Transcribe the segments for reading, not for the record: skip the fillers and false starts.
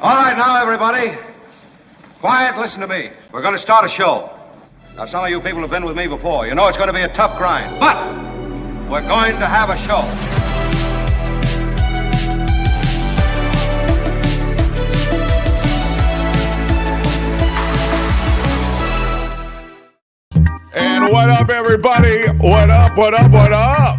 All right, now, everybody. Quiet, listen to me. We're going to start a show. Now, some of you people have been with me before. You know it's going to be a tough grind. But we're going to have a show. And what up, everybody? What up, what up, what up?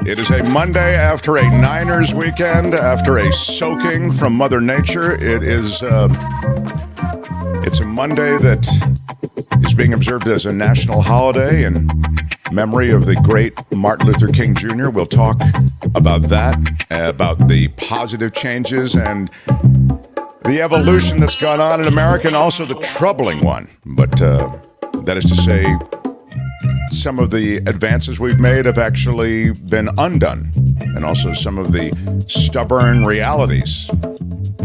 It is a Monday after a Niners weekend, after a soaking from Mother Nature. It's a Monday that is being observed as a national holiday in memory of the great Martin Luther King Jr. We'll talk about that, about the positive changes and the evolution that's gone on in America, and also the troubling one. But that is to say, some of the advances we've made have actually been undone, and also some of the stubborn realities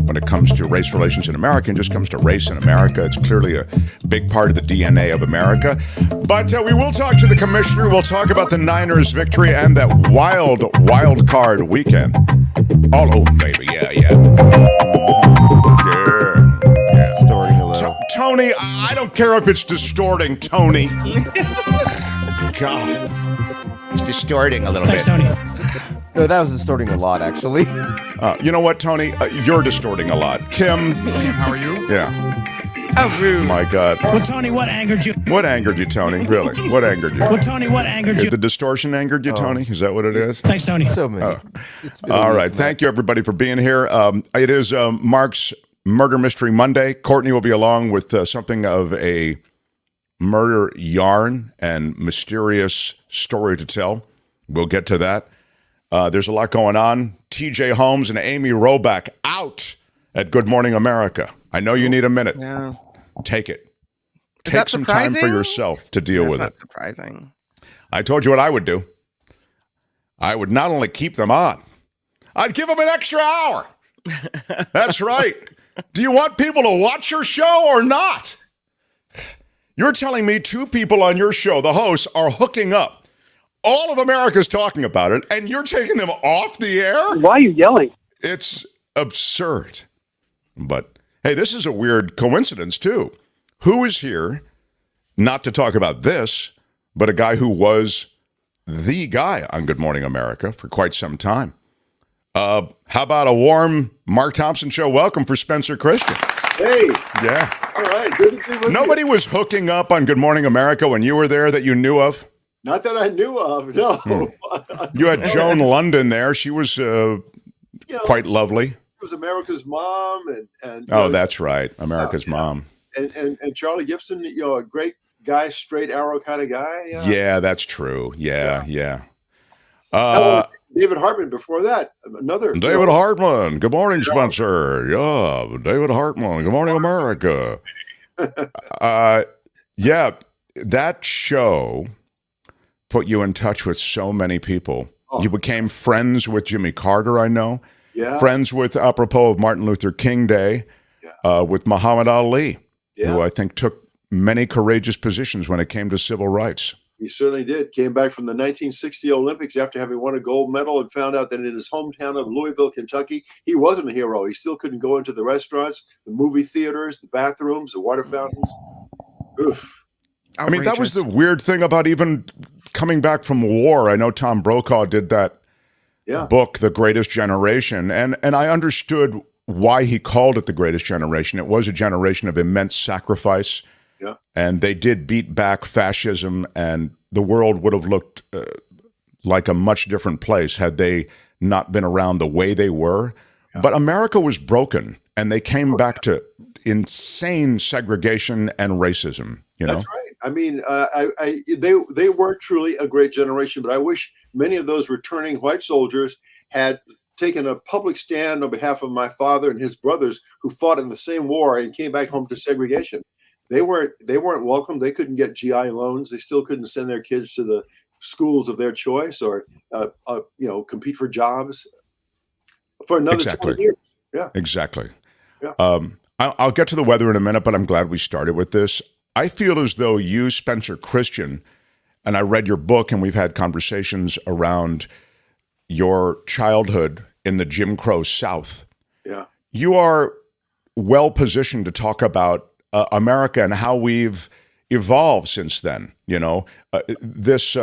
when it comes to race relations in America, and just comes to race in America. It's clearly a big part of the DNA of America. But we will talk to the commissioner. We'll talk about the Niners' victory and that wild card weekend. Oh, baby, yeah. Distorting a little. Tony, I don't care if it's distorting, Tony. God. It's distorting a little bit. Tony. No, that was distorting a lot, actually. You know what, Tony? You're distorting a lot. Kim, how are you? Yeah. Oh, rude. My God. Well, Tony, what angered you? What angered you, Tony? Really? What angered you? Well, Tony, what angered you? The distortion angered you, Tony? Is that what it is? Thanks, Tony. So many. All right. Thank you, everybody, for being here. It is Mark's Murder Mystery Monday. Courtney will be along with something of a murder yarn and mysterious story to tell. We'll get to that. There's a lot going on. TJ Holmes and Amy Roback out at Good Morning America. I know you need a minute. Yeah. Take it. Is Take that some time for surprising? yourself to deal with That's it. not surprising. I told you what I would do. I would not only keep them on, I'd give them an extra hour. That's right. Do you want people to watch your show or not? You're telling me two people on your show, the hosts, are hooking up. All of America's talking about it, and you're taking them off the air? Why are you yelling? It's absurd. But, hey, this is a weird coincidence, too. Who is here, not to talk about this, but a guy who was the guy on Good Morning America for quite some time? How about a warm Mark Thompson show welcome for Spencer Christian? Hey. Yeah. All right. Good to be with Nobody you. was hooking up on Good Morning America when you were there that you knew of? Not that I knew of, no. You had Joan London there. She was quite lovely. She was America's mom. and That's right. America's mom. And Charlie Gibson, a great guy, straight arrow kind of guy. Yeah, that's true. Yeah. David Hartman before that, another. David Hartman. Good morning, Spencer. Yeah, David Hartman. Good morning, America. That show put you in touch with so many people. Oh. You became friends with Jimmy Carter, I know. Yeah. Friends with, apropos of Martin Luther King Day, with Muhammad Ali, who I think took many courageous positions when it came to civil rights. He certainly did. Came back from the 1960 Olympics after having won a gold medal and found out that in his hometown of Louisville, Kentucky, he wasn't a hero. He still couldn't go into the restaurants, the movie theaters, the bathrooms, the water fountains. Oof. I mean, that was the weird thing about even coming back from war. I know Tom Brokaw did that book, The Greatest Generation, and I understood why he called it The Greatest Generation. It was a generation of immense sacrifice. Yeah. And they did beat back fascism, and the world would have looked like a much different place had they not been around the way they were. Yeah. But America was broken, and they came back to insane segregation and racism. That's right. I mean, they were truly a great generation, but I wish many of those returning white soldiers had taken a public stand on behalf of my father and his brothers who fought in the same war and came back home to segregation. They weren't welcome. They couldn't get GI loans. They still couldn't send their kids to the schools of their choice or compete for jobs for another 20 years. Yeah, exactly. Yeah. I'll get to the weather in a minute, but I'm glad we started with this. I feel as though you, Spencer Christian, and I read your book, and we've had conversations around your childhood in the Jim Crow South. Yeah. You are well positioned to talk about America and how we've evolved since then. This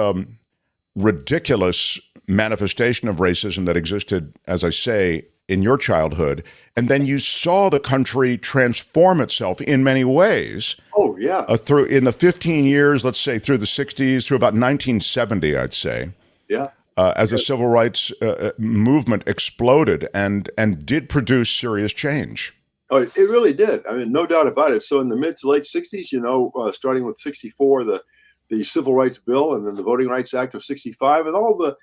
ridiculous manifestation of racism that existed, as I say, in your childhood, and then you saw the country transform itself in many ways. Oh, yeah. Through in the 15 years, let's say through the 60s, through about 1970, I'd say. Yeah. As the civil rights movement exploded and did produce serious change. Oh, it really did. I mean, no doubt about it. So in the mid to late 60s, starting with 64, the Civil Rights Bill, and then the Voting Rights Act of 65, and all the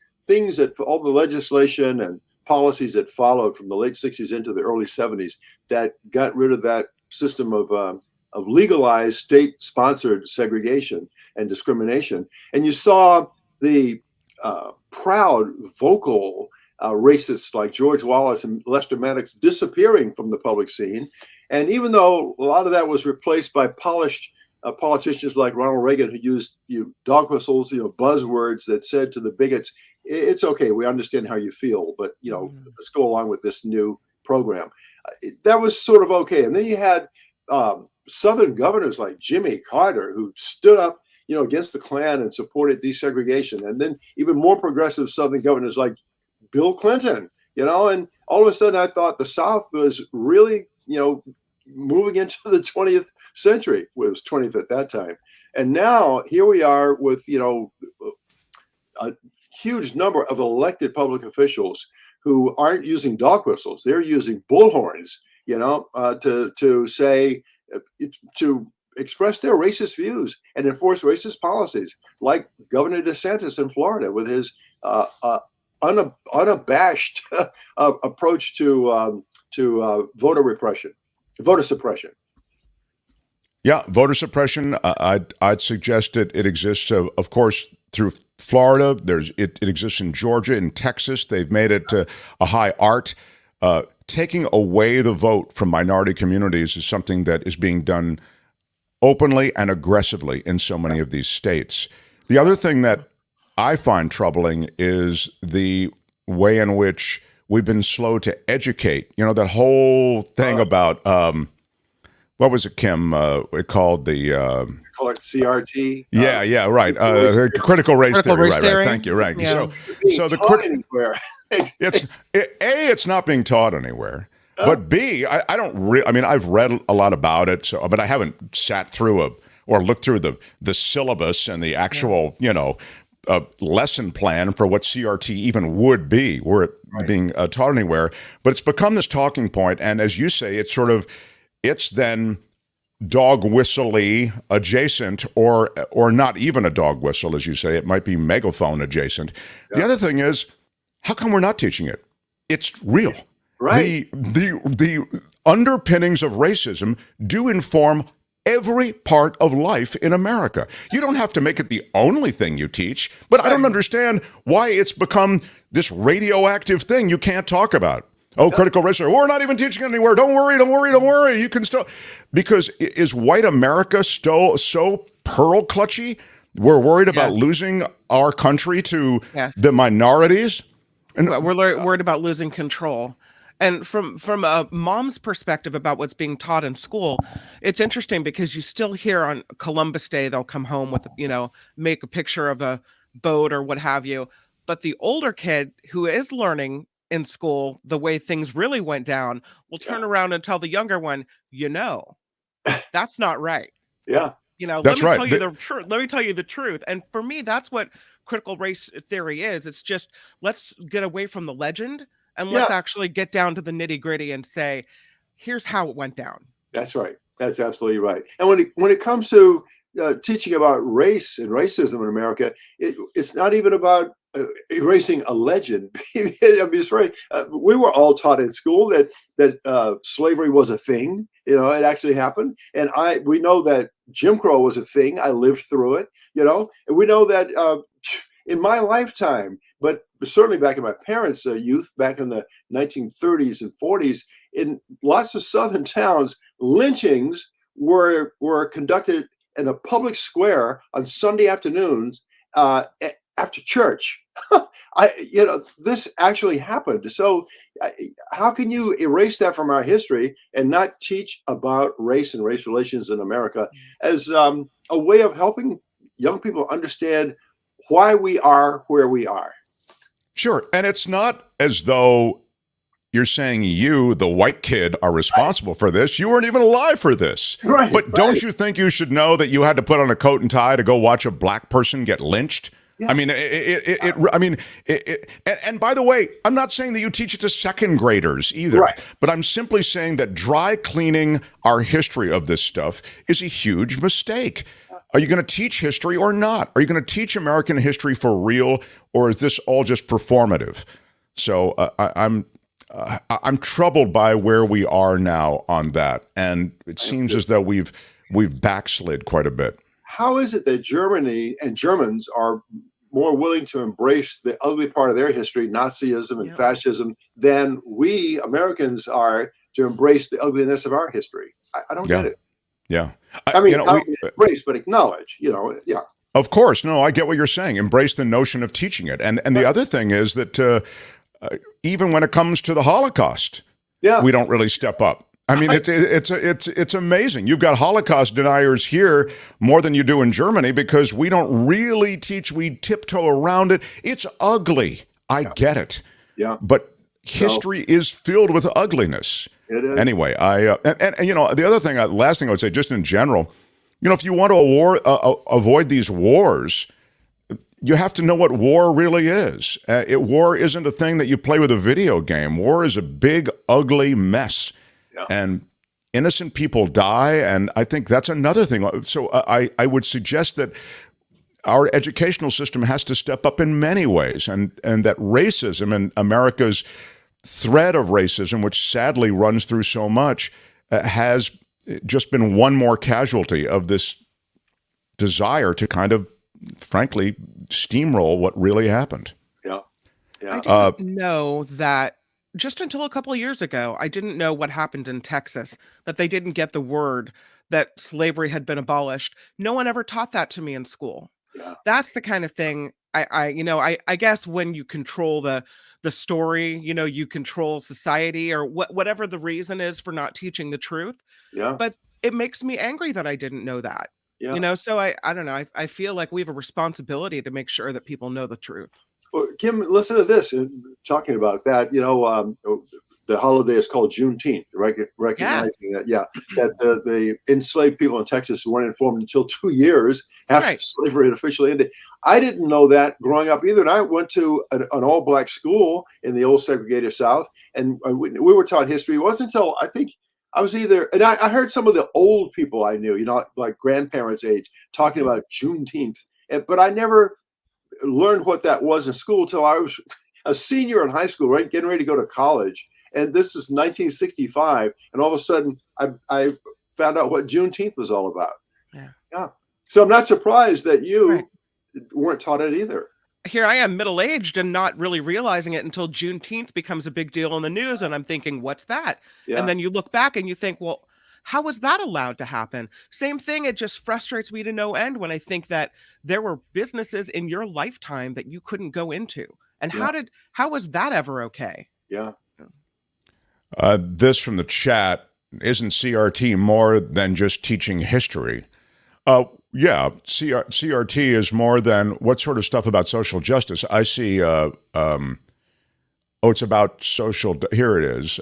legislation and policies that followed from the late 60s into the early 70s that got rid of that system of legalized state-sponsored segregation and discrimination. And you saw the proud, vocal racists like George Wallace and Lester Maddox disappearing from the public scene. And even though a lot of that was replaced by polished politicians like Ronald Reagan, who used dog whistles, buzzwords that said to the bigots, "It's okay, we understand how you feel, but let's go along with this new program." That was sort of okay. And then you had Southern governors like Jimmy Carter, who stood up against the Klan and supported desegregation, and then even more progressive Southern governors like Bill Clinton, and all of a sudden I thought the South was really, moving into the 20th century. Well, it was 20th at that time. And now here we are with, a huge number of elected public officials who aren't using dog whistles. They're using bullhorns, to say, to express their racist views and enforce racist policies, like Governor DeSantis in Florida with his unabashed approach to voter suppression. Yeah, voter suppression. I'd suggest it exists, of course, through Florida. It exists in Georgia, in Texas. They've made it a high art. Taking away the vote from minority communities is something that is being done openly and aggressively in so many of these states. The other thing that I find troubling is the way in which we've been slow to educate. That whole thing about what was it, Kim? It called the call it CRT. Yeah, right. Critical race theory. Right. Thank you. Right. Yeah. So anywhere. It's not being taught anywhere. But B, I don't really. I mean, I've read a lot about it, but I haven't sat through or looked through the syllabus and the actual, lesson plan for what CRT even would be, were it being taught anywhere. But it's become this talking point, and as you say, it's then dog whistle-y adjacent, or not even a dog whistle, as you say. It might be megaphone adjacent. Yeah. The other thing is, how come we're not teaching it? It's real. Right. The underpinnings of racism do inform every part of life in America. You don't have to make it the only thing you teach, but I don't understand why it's become this radioactive thing you can't talk about. Oh, critical race theory. We're not even teaching it anywhere. Don't worry. You can still, because is white America still so pearl clutchy? We're worried about losing our country to the minorities. And we're worried about losing control. And from a mom's perspective about what's being taught in school, it's interesting because you still hear on Columbus Day, they'll come home with, make a picture of a boat or what have you. But the older kid who is learning in school the way things really went down will turn around and tell the younger one, that's not right. Yeah. That's right. Let me tell you the truth. And for me, that's what critical race theory is. It's just, let's get away from the legend and let's actually get down to the nitty gritty and say, here's how it went down. That's right. That's absolutely right. And when it comes to teaching about race and racism in America, it's not even about erasing a legend. I mean, it's right. We were all taught in school that slavery was a thing. It actually happened, and we know that Jim Crow was a thing. I lived through it. And we know that in my lifetime, but certainly back in my parents' youth, back in the 1930s and 40s, in lots of southern towns, lynchings were conducted in a public square on Sunday afternoons after church. This actually happened. So how can you erase that from our history and not teach about race and race relations in America as a way of helping young people understand why we are where we are? Sure. And it's not as though you're saying you, the white kid, are responsible for this. You weren't even alive for this. Right. But don't you think you should know that you had to put on a coat and tie to go watch a black person get lynched? Yeah. I mean, and by the way, I'm not saying that you teach it to second graders either, right. But I'm simply saying that dry cleaning our history of this stuff is a huge mistake. Are you going to teach history or not? Are you going to teach American history for real, or is this all just performative? So I'm troubled by where we are now on that, and it seems as though we've backslid quite a bit. How is it that Germany and Germans are more willing to embrace the ugly part of their history, Nazism and fascism, than we Americans are to embrace the ugliness of our history? I don't get it. Yeah. I mean, embrace, but acknowledge, Of course. No, I get what you're saying. Embrace the notion of teaching it. And the other thing is that even when it comes to the Holocaust, we don't really step up. I mean, it's amazing. You've got Holocaust deniers here more than you do in Germany because we don't really teach. We tiptoe around it. It's ugly. I get it. Yeah. But history is filled with ugliness. It is. Anyway, and the other thing, last thing I would say, just in general, if you want to avoid these wars, you have to know what war really is. War isn't a thing that you play with a video game. War is a big, ugly mess. Yeah. And innocent people die, and I think that's another thing. So I would suggest that our educational system has to step up in many ways, and that racism and America's thread of racism, which sadly runs through so much, has just been one more casualty of this desire to kind of, frankly, steamroll what really happened. Yeah. I didn't know that. Just until a couple of years ago, I didn't know what happened in Texas, that they didn't get the word that slavery had been abolished. No one ever taught that to me in school. Yeah. That's the kind of thing I guess when you control the story, you control society or whatever the reason is for not teaching the truth. Yeah. But it makes me angry that I didn't know that. Yeah. So I don't know. I feel like we have a responsibility to make sure that people know the truth. Well, Kim, listen to this. Talking about that, the holiday is called Juneteenth, recognizing that the enslaved people in Texas weren't informed until 2 years after slavery had officially ended. I didn't know that growing up either. And I went to an all-black school in the old segregated South, and we were taught history. It wasn't until I think I was and I heard some of the old people I knew, like grandparents' age, talking about Juneteenth, but I never learned what that was in school till I was a senior in high school, getting ready to go to college. And this is 1965, and all of a sudden I found out what Juneteenth was all about. Yeah. So I'm not surprised that you weren't taught it either. Here I am, middle-aged and not really realizing it until Juneteenth becomes a big deal in the news, and I'm thinking, what's that? Yeah. And then you look back and you think, well, how was that allowed to happen? Same thing. It just frustrates me to no end when I think that there were businesses in your lifetime that you couldn't go into. And how was that ever okay? Yeah. This from the chat, isn't CRT more than just teaching history? CRT is more than what sort of stuff about social justice? I see, it's about social, here it is.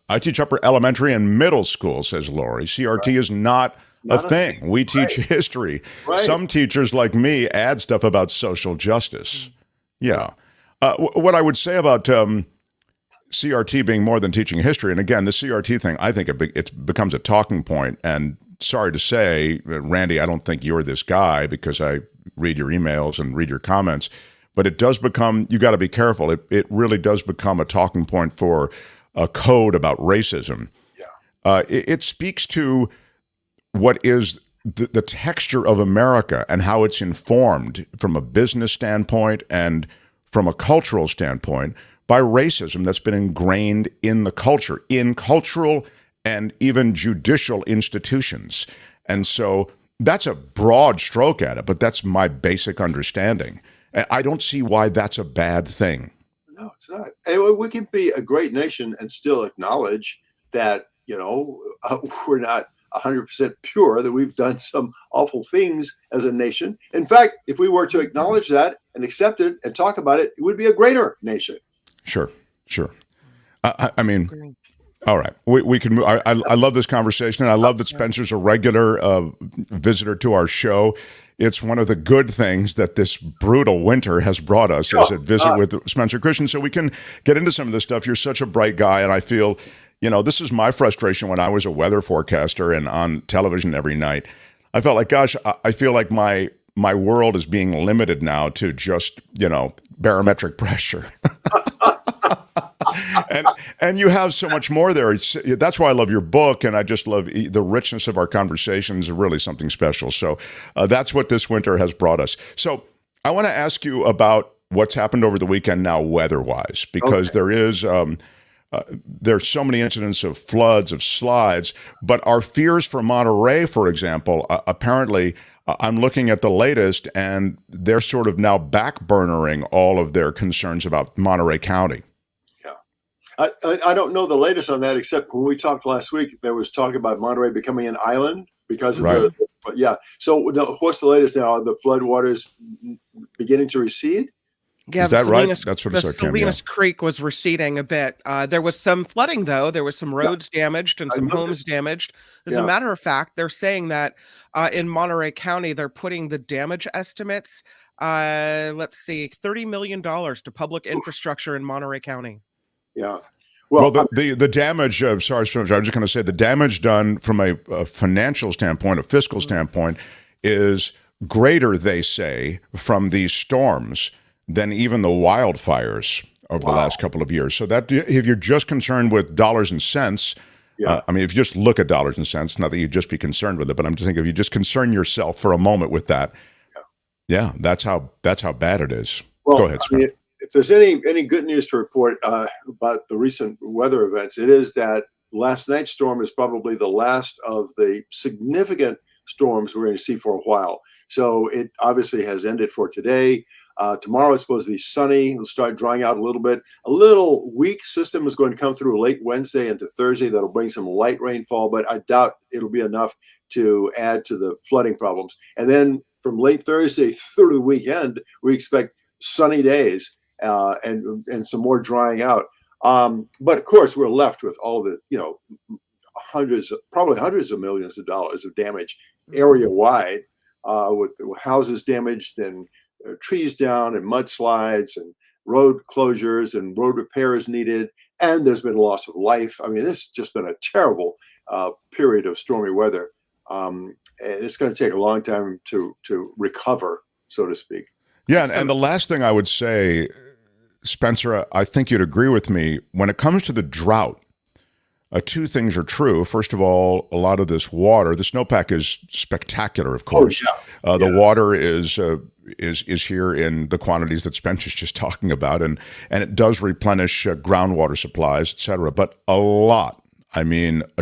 I teach upper elementary and middle school, says Lori. CRT is not a thing. We teach history. Right. Some teachers like me add stuff about social justice. Yeah. What I would say about CRT being more than teaching history, and again, the CRT thing, I think it becomes a talking point. And sorry to say, Randy, I don't think you're this guy because I read your emails and read your comments, but it does become, you got to be careful. It really does become a talking point for a code about racism. Yeah. It speaks to what is the texture of America and how it's informed from a business standpoint and from a cultural standpoint by racism that's been ingrained in the culture, in cultural and even judicial institutions. And so that's a broad stroke at it, but that's my basic understanding. I don't see why that's a bad thing. No, it's not. Anyway, we can be a great nation and still acknowledge that, we're not 100% pure, that we've done some awful things as a nation. In fact, if we were to acknowledge that and accept it and talk about it, it would be a greater nation. Sure. I mean, all right, we can move. I love this conversation, and I love that Spencer's a regular visitor to our show. It's one of the good things that this brutal winter has brought us as a visit with Spencer Christian, so we can get into some of this stuff. You're such a bright guy, and I feel, this is my frustration when I was a weather forecaster and on television every night. I felt like, gosh, I feel like my world is being limited now to just, barometric pressure. and you have so much more there. That's why I love your book, and I just love the richness of our conversations. Really something special. So that's what this winter has brought us. So I want to ask you about what's happened over the weekend now weather-wise, because there's so many incidents of floods, of slides, but our fears for Monterey, for example, apparently I'm looking at the latest, and they're sort of now backburnering all of their concerns about Monterey County. I don't know the latest on that, except when we talked last week, there was talk about Monterey becoming an island because of So what's the latest now? Are the floodwaters beginning to recede? Yeah, is that right? That's what the Salinas Creek was receding a bit. There was some flooding, though. There was some roads damaged and some homes damaged. As a matter of fact, they're saying that in Monterey County, they're putting the damage estimates, $30 million to public infrastructure in Monterey County. Yeah. Well, the damage, sorry, I was just going to say, the damage done from a financial standpoint, a fiscal standpoint, is greater, they say, from these storms than even the wildfires over the last couple of years. So that if you're just concerned with dollars and cents, if you just look at dollars and cents, not that you'd just be concerned with it, but I'm just thinking if you just concern yourself for a moment with that, that's how bad it is. Well, go ahead, Spencer. If there's any good news to report about the recent weather events, it is that last night's storm is probably the last of the significant storms we're going to see for a while. So it obviously has ended for today. Tomorrow it's supposed to be sunny. It'll start drying out a little bit. A little weak system is going to come through late Wednesday into Thursday. That'll bring some light rainfall, but I doubt it'll be enough to add to the flooding problems. And then from late Thursday through the weekend, we expect sunny days. And some more drying out. But of course, we're left with all the, probably hundreds of millions of dollars of damage area wide, with houses damaged and trees down and mudslides and road closures and road repairs needed. And there's been loss of life. I mean, this has just been a terrible period of stormy weather. And it's going to take a long time to recover, so to speak. Yeah, and the last thing I would say, Spencer, I think you'd agree with me, when it comes to the drought, two things are true. First of all, a lot of this water, the snowpack is spectacular, of course. The water is here in the quantities that Spencer's just talking about, and it does replenish groundwater supplies, et cetera. But a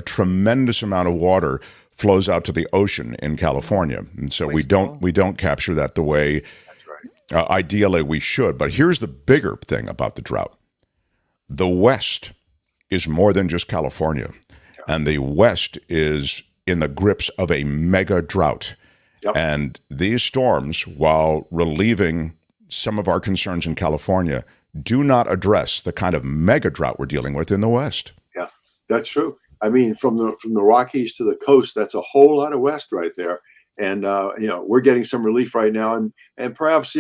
tremendous amount of water flows out to the ocean in California, and so we don't capture that the way ideally we should. But here's the bigger thing about the drought. The West is more than just California, and the West is in the grips of a mega drought. And these storms, while relieving some of our concerns in California, do not address the kind of mega drought we're dealing with in the West. Yeah, that's true. I mean, from the Rockies to the coast, that's a whole lot of West right there. And, we're getting some relief right now. And perhaps,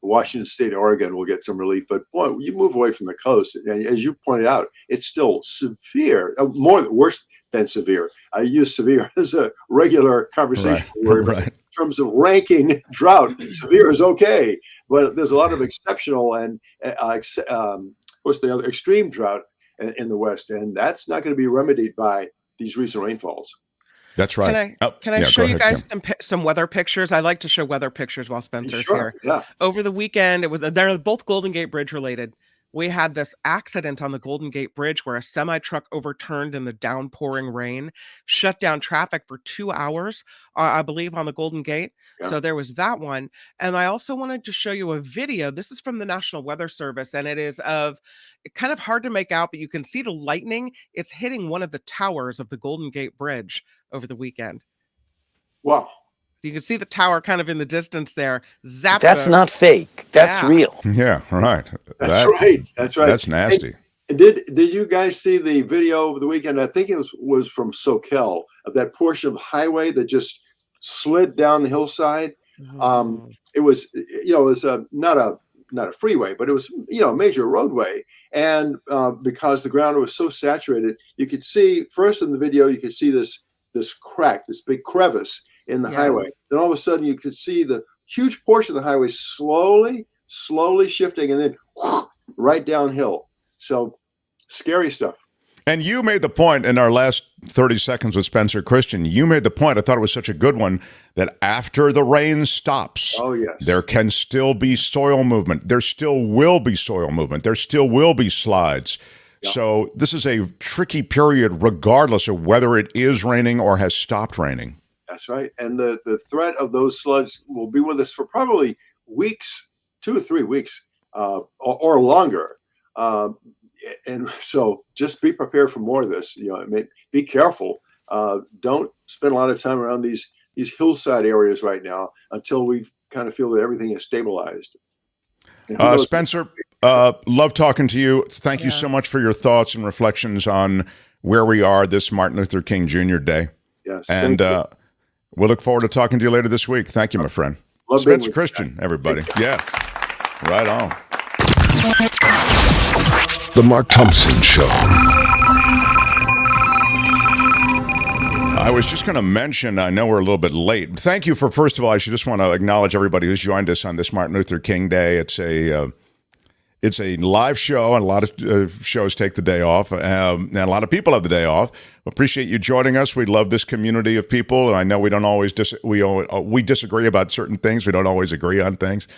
Washington State, Oregon will get some relief. But, boy, you move away from the coast. And as you pointed out, it's still severe, worse than severe. I use severe as a regular conversation word. Right. In terms of ranking drought, severe is okay. But there's a lot of exceptional and, what's the other, extreme drought in the West. And that's not going to be remedied by these recent rainfalls. That's right. Can I show you guys some weather pictures? I like to show weather pictures while Spencer's here. Yeah. Over the weekend, they're both Golden Gate Bridge related. we had this accident on the Golden Gate Bridge where a semi-truck overturned in the downpouring rain, shut down traffic for 2 hours, I believe, on the Golden Gate. Yeah. So there was that one. And I also wanted to show you a video. This is from the National Weather Service, and it is kind of hard to make out, but you can see the lightning. It's hitting one of the towers of the Golden Gate Bridge over the weekend. Wow. You can see the tower kind of in the distance there. Zap. That's not fake. That's real. Yeah, right. That's right. That's right. That's nasty. Did you guys see the video over the weekend? I think it was from SoCal, of that portion of highway that just slid down the hillside. It was, not a freeway, but it was, a major roadway. And because the ground was so saturated, you could see first in the video, you could see this crack, this big crevice in the highway. Then all of a sudden you could see the huge portion of the highway slowly shifting, and then right downhill. So scary stuff. And you made the point in our last 30 seconds with Spencer Christian. You made the point, I thought it was such a good one, that after the rain stops, there can still be soil movement. There still will be soil movement. There still will be slides. Yeah. So this is a tricky period regardless of whether it is raining or has stopped raining. That's right. And the threat of those sludge will be with us for probably weeks, 2 or 3 weeks, or longer. And so just be prepared for more of this. Be careful. Don't spend a lot of time around these hillside areas right now until we kind of feel that everything is stabilized. Spencer, love talking to you. Thank you so much for your thoughts and reflections on where we are this Martin Luther King Jr. Day. Yes. And we'll look forward to talking to you later this week. Thank you, my friend. Spencer Christian, everybody. Yeah. Right on. The Mark Thompson Show. I was just going to mention, I know we're a little bit late. Thank you for, first of all, I should just want to acknowledge everybody who's joined us on this Martin Luther King Day. It's a live show, and a lot of shows take the day off, and a lot of people have the day off. Appreciate you joining us. We love this community of people. I know we don't always we disagree about certain things. We don't always agree on things,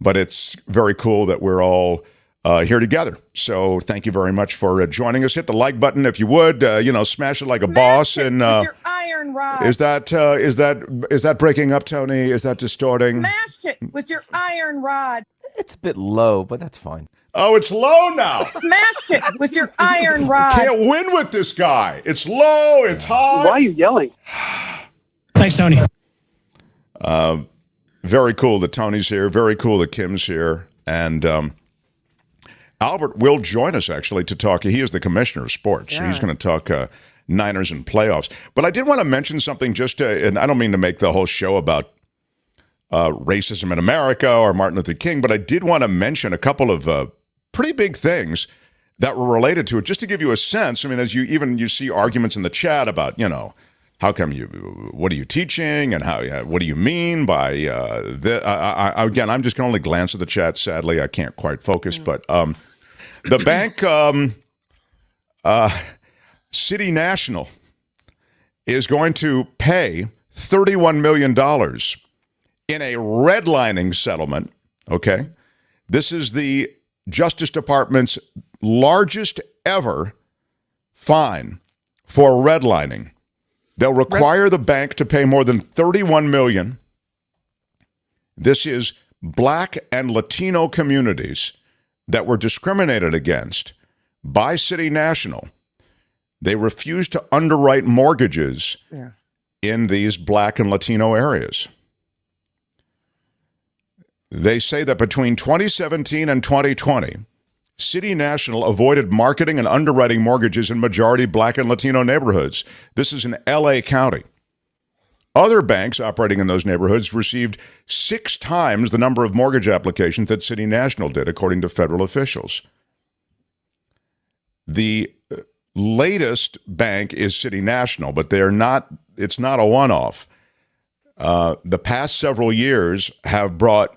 but it's very cool that we're all here together. So thank you very much for joining us. Hit the like button if you would. Smash it like a boss. And with your iron rod. Is that breaking up, Tony? Is that distorting? Smash it with your iron rod. It's a bit low, but that's fine. Oh, it's low now. Smash it with your iron rod. Can't win with this guy. It's low. It's high. Why are you yelling? Thanks, Tony. Very cool that Tony's here. Very cool that Kim's here. And Albert will join us, actually, to talk. He is the commissioner of sports. Yeah. So he's going to talk Niners and playoffs. But I did want to mention something and I don't mean to make the whole show about racism in America or Martin Luther King, but I did want to mention a couple of pretty big things that were related to it, just to give you a sense. I mean, as you see arguments in the chat about, how come what are you teaching, and what do you mean by again, I'm just going to only glance at the chat. Sadly, I can't quite focus, but the bank, City National, is going to pay $31 million in a redlining settlement. Okay. This is the Justice Department's largest ever fine for redlining. They'll require the bank to pay more than $31 million. This is Black and Latino communities that were discriminated against by City National. They refused to underwrite mortgages in these Black and Latino areas. They say that between 2017 and 2020, City National avoided marketing and underwriting mortgages in majority Black and Latino neighborhoods. This is in LA County. Other banks operating in those neighborhoods received 6 times the number of mortgage applications that City National did, according to federal officials. The latest bank is City National, but it's not a one-off. The past several years have brought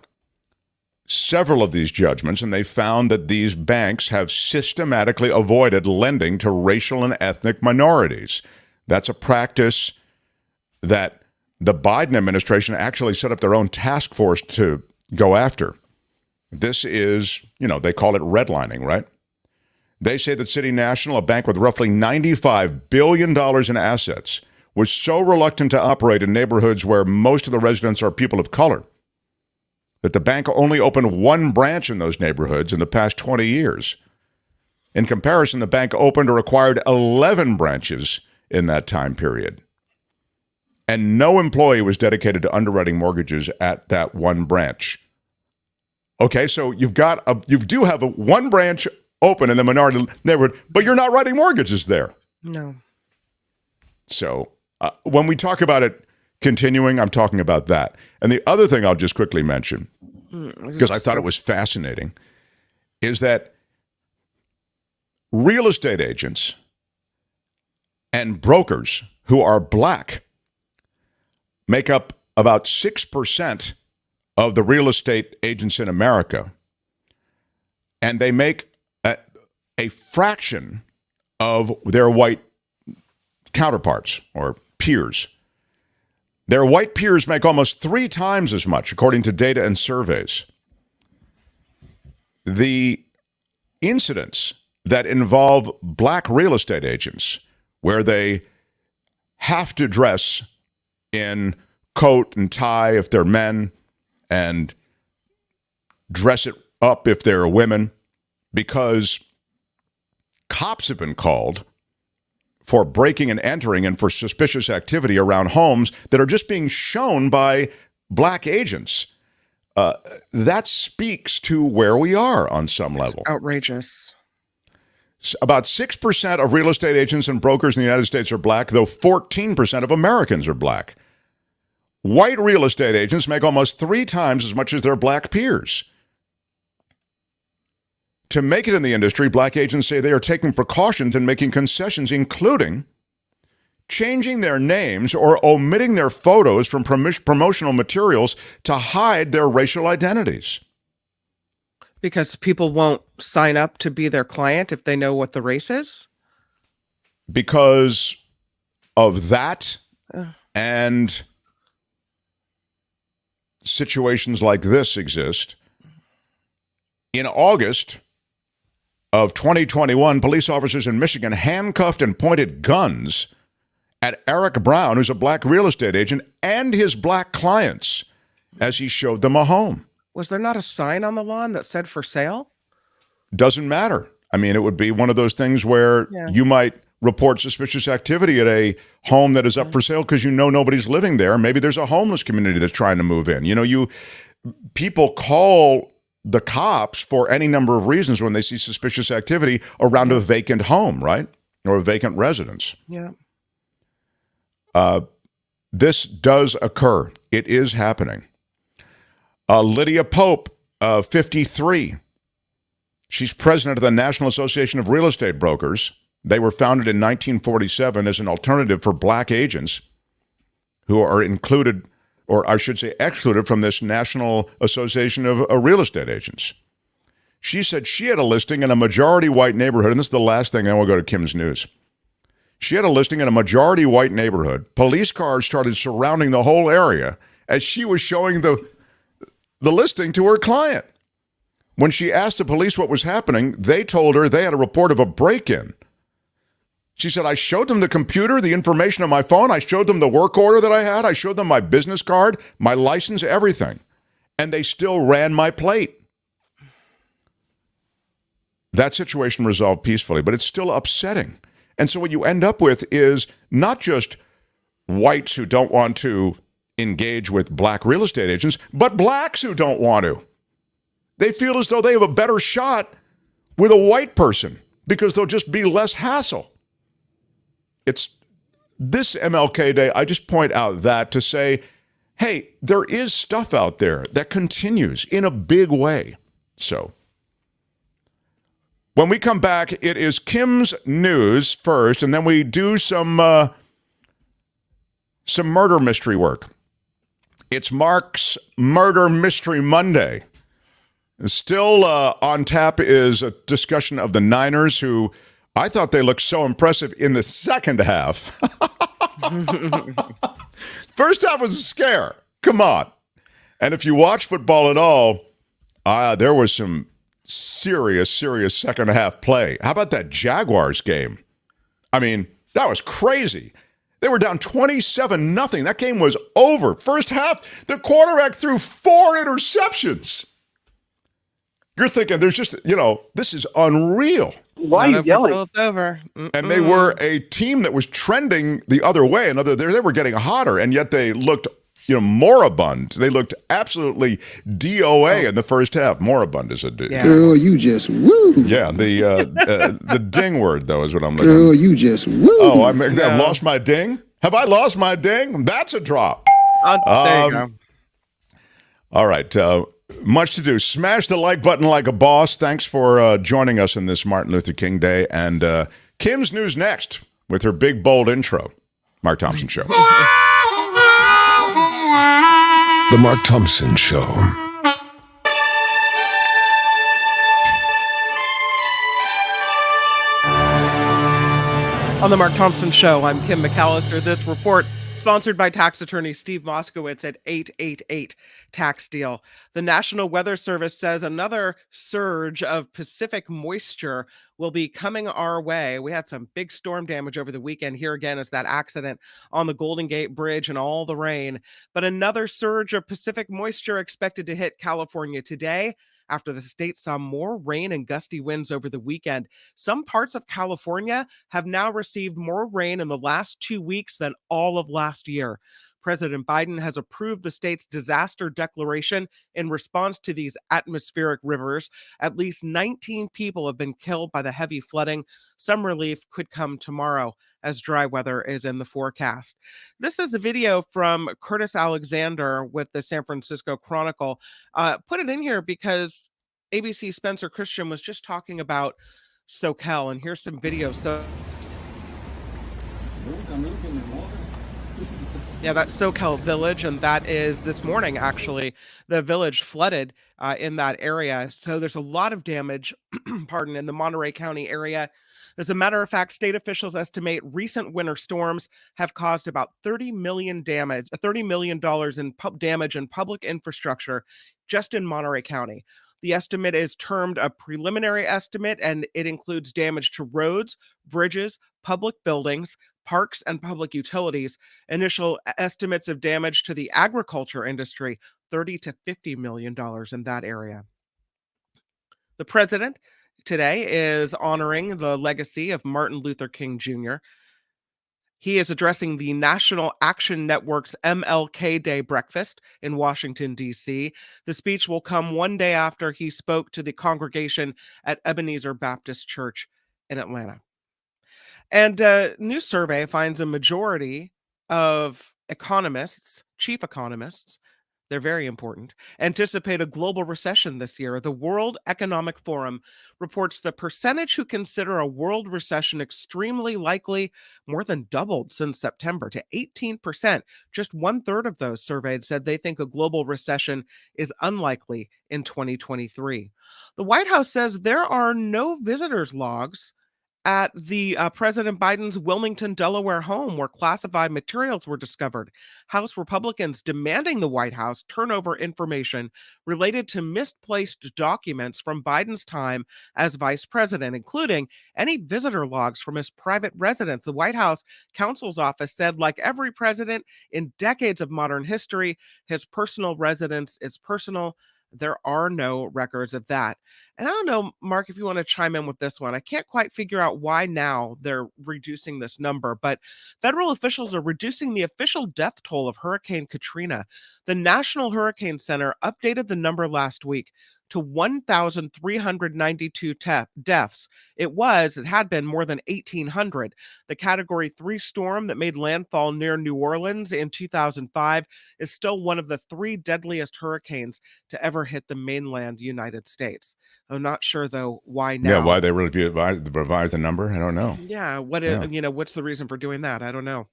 several of these judgments, and they found that these banks have systematically avoided lending to racial and ethnic minorities. That's a practice that the Biden administration actually set up their own task force to go after. This is, they call it redlining, right? They say that City National, a bank with roughly $95 billion in assets, was so reluctant to operate in neighborhoods where most of the residents are people of color that the bank only opened one branch in those neighborhoods in the past 20 years. In comparison, the bank opened or acquired 11 branches in that time period. And no employee was dedicated to underwriting mortgages at that one branch. Okay, so you do have one branch open in the minority neighborhood, but you're not writing mortgages there. No. So when we talk about it continuing, I'm talking about that. And the other thing I'll just quickly mention, because I thought it was fascinating, is that real estate agents and brokers who are black make up about 6% of the real estate agents in America. And they make a fraction of their white counterparts or peers. Their white peers make almost 3 times as much, according to data and surveys. The incidents that involve black real estate agents, where they have to dress in coat and tie if they're men, and dress it up if they're women, because cops have been called for breaking and entering and for suspicious activity around homes that are just being shown by black agents. That speaks to where we are on some level. It's outrageous. About 6% of real estate agents and brokers in the United States are black, though 14% of Americans are black. White real estate agents make almost 3 times as much as their black peers. To make it in the industry, black agents say they are taking precautions and making concessions, including changing their names or omitting their photos from promotional materials to hide their racial identities. Because people won't sign up to be their client if they know what the race is? Because of that and situations like this exist. In August of 2021, police officers in Michigan handcuffed and pointed guns at Eric Brown, who's a black real estate agent, and his black clients as he showed them a home. Was there not a sign on the lawn that said for sale? Doesn't matter. I mean, it would be one of those things where you might report suspicious activity at a home that is up for sale because nobody's living there. Maybe there's a homeless community that's trying to move in. People call the cops for any number of reasons when they see suspicious activity around a vacant home, right? Or a vacant residence. Yeah. This does occur. It is happening. Lydia Pope, 53. She's president of the National Association of Real Estate Brokers. They were founded in 1947 as an alternative for black agents who are included, or I should say excluded, from this National Association of Real Estate Agents. She said she had a listing in a majority white neighborhood, and this is the last thing, then we'll go to Kim's News. She had a listing in a majority white neighborhood. Police cars started surrounding the whole area as she was showing the listing to her client. When she asked the police what was happening, they told her they had a report of a break-in. She said, I showed them the computer, the information on my phone. I showed them the work order that I had. I showed them my business card, my license, everything. And they still ran my plate. That situation resolved peacefully, but it's still upsetting. And so what you end up with is not just whites who don't want to engage with black real estate agents, but blacks who don't want to. They feel as though they have a better shot with a white person because there'll just be less hassle. It's this MLK Day, I just point out that to say, hey, there is stuff out there that continues in a big way. So when we come back, it is Kim's News first, and then we do some murder mystery work. It's Mark's Murder Mystery Monday. Still on tap is a discussion of the Niners, who I thought they looked so impressive in the second half. First half was a scare. Come on. And if you watch football at all, There was some serious second half play. How about that Jaguars game? I mean, that was crazy. They were down 27-0. That game was over. First half, the quarterback threw 4 interceptions. You're thinking there's just, this is unreal. Why are you yelling? It's over. And they were a team that was trending the other way. They were getting hotter, and yet they looked, moribund. They looked absolutely DOA in the first half. Moribund is a D. Yeah. Girl, you just woo. Yeah, the ding word, though, is what I'm looking at. Girl, you just woo. Oh, I've lost my ding? Have I lost my ding? That's a drop. There you go. All right. Much to do. Smash the like button like a boss. Thanks for joining us on this Martin Luther King Day. And Kim's news next with her big, bold intro. Mark Thompson Show. The Mark Thompson Show. On the Mark Thompson Show, I'm Kim McAllister. This report sponsored by tax attorney Steve Moskowitz at 888 Tax Deal. The National Weather Service says another surge of Pacific moisture will be coming our way. We had some big storm damage over the weekend. Here again is that accident on the Golden Gate Bridge and all the rain. But another surge of Pacific moisture expected to hit California today, after the state saw more rain and gusty winds over the weekend. Some parts of California have now received more rain in the last 2 weeks than all of last year. President Biden has approved the state's disaster declaration in response to these atmospheric rivers. At least 19 people have been killed by the heavy flooding. Some relief could come tomorrow as dry weather is in the forecast. This is a video from Curtis Alexander with the San Francisco Chronicle. Put it in here because ABC Spencer Christian was just talking about SoCal, and here's some video. Yeah, that's SoCal Village, and that is this morning, actually. The village flooded in that area. So there's a lot of damage, in the Monterey County area. As a matter of fact, state officials estimate recent winter storms have caused about $30 million in damage in public infrastructure just in Monterey County. The estimate is termed a preliminary estimate, and it includes damage to roads, bridges, public buildings, parks, and public utilities. Initial estimates of damage to the agriculture industry, $30 to $50 million in that area. The president today is honoring the legacy of Martin Luther King Jr. He is addressing the National Action Network's MLK Day breakfast in Washington, D.C. The speech will come one day after he spoke to the congregation at Ebenezer Baptist Church in Atlanta. And a new survey finds a majority of economists, chief economists, they're very important, anticipate a global recession this year. The World Economic Forum reports the percentage who consider a world recession extremely likely more than doubled since September to 18%. Just 1/3 of those surveyed said they think a global recession is unlikely in 2023. The White House says there are no visitors logs at the President Biden's Wilmington, Delaware home where classified materials were discovered. House Republicans demanding the White House turn over information related to misplaced documents from Biden's time as vice president, including any visitor logs from his private residence. The White House counsel's office said, like every president in decades of modern history, his personal residence is personal. There are no records of that. And I don't know, Mark, if you want to chime in with this one. I can't quite figure out why now they're reducing this number, but federal officials are reducing the official death toll of Hurricane Katrina. The National Hurricane Center updated the number last week to 1,392 deaths. It had been more than 1,800. The Category 3 storm that made landfall near New Orleans in 2005 is still one of the 3 deadliest hurricanes to ever hit the mainland United States. I'm not sure, though, why now. Yeah, why they revised the number? I don't know. Yeah, what's the reason for doing that? I don't know.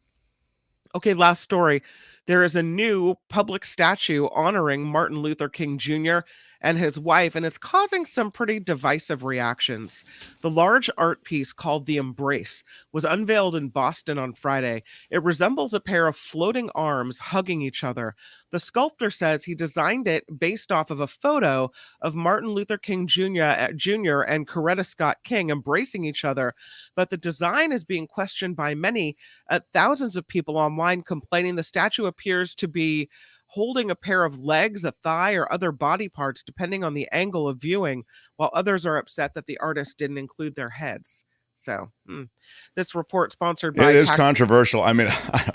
Okay, last story. There is a new public statue honoring Martin Luther King Jr., and his wife, and it's causing some pretty divisive reactions. The large art piece called The Embrace was unveiled in Boston on Friday. It resembles a pair of floating arms hugging each other. The sculptor says he designed it based off of a photo of Martin Luther King Jr. and Coretta Scott King embracing each other, but the design is being questioned by many. Thousands of people online complaining the statue appears to be holding a pair of legs, a thigh, or other body parts, depending on the angle of viewing, while others are upset that the artist didn't include their heads. So, this report sponsored by... It is controversial. I mean...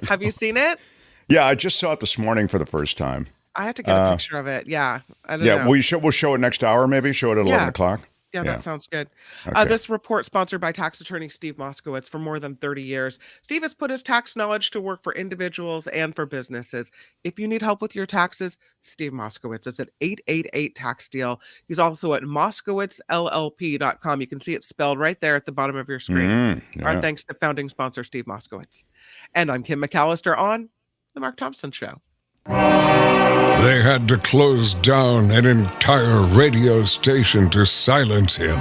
Have you seen it? Yeah, I just saw it this morning for the first time. I have to get a picture of it. Yeah, I don't know. We'll show it next hour, maybe? Show it at 11 o'clock? Yeah, that sounds good. Okay. This report sponsored by tax attorney Steve Moskowitz. For more than 30 years, Steve has put his tax knowledge to work for individuals and for businesses. If you need help with your taxes, Steve Moskowitz is at 888-TAX-DEAL. He's also at moskowitzllp.com. You can see it spelled right there at the bottom of your screen. Our thanks to founding sponsor Steve Moskowitz. And I'm Kim McAllister on The Mark Thompson Show. They had to close down an entire radio station to silence him.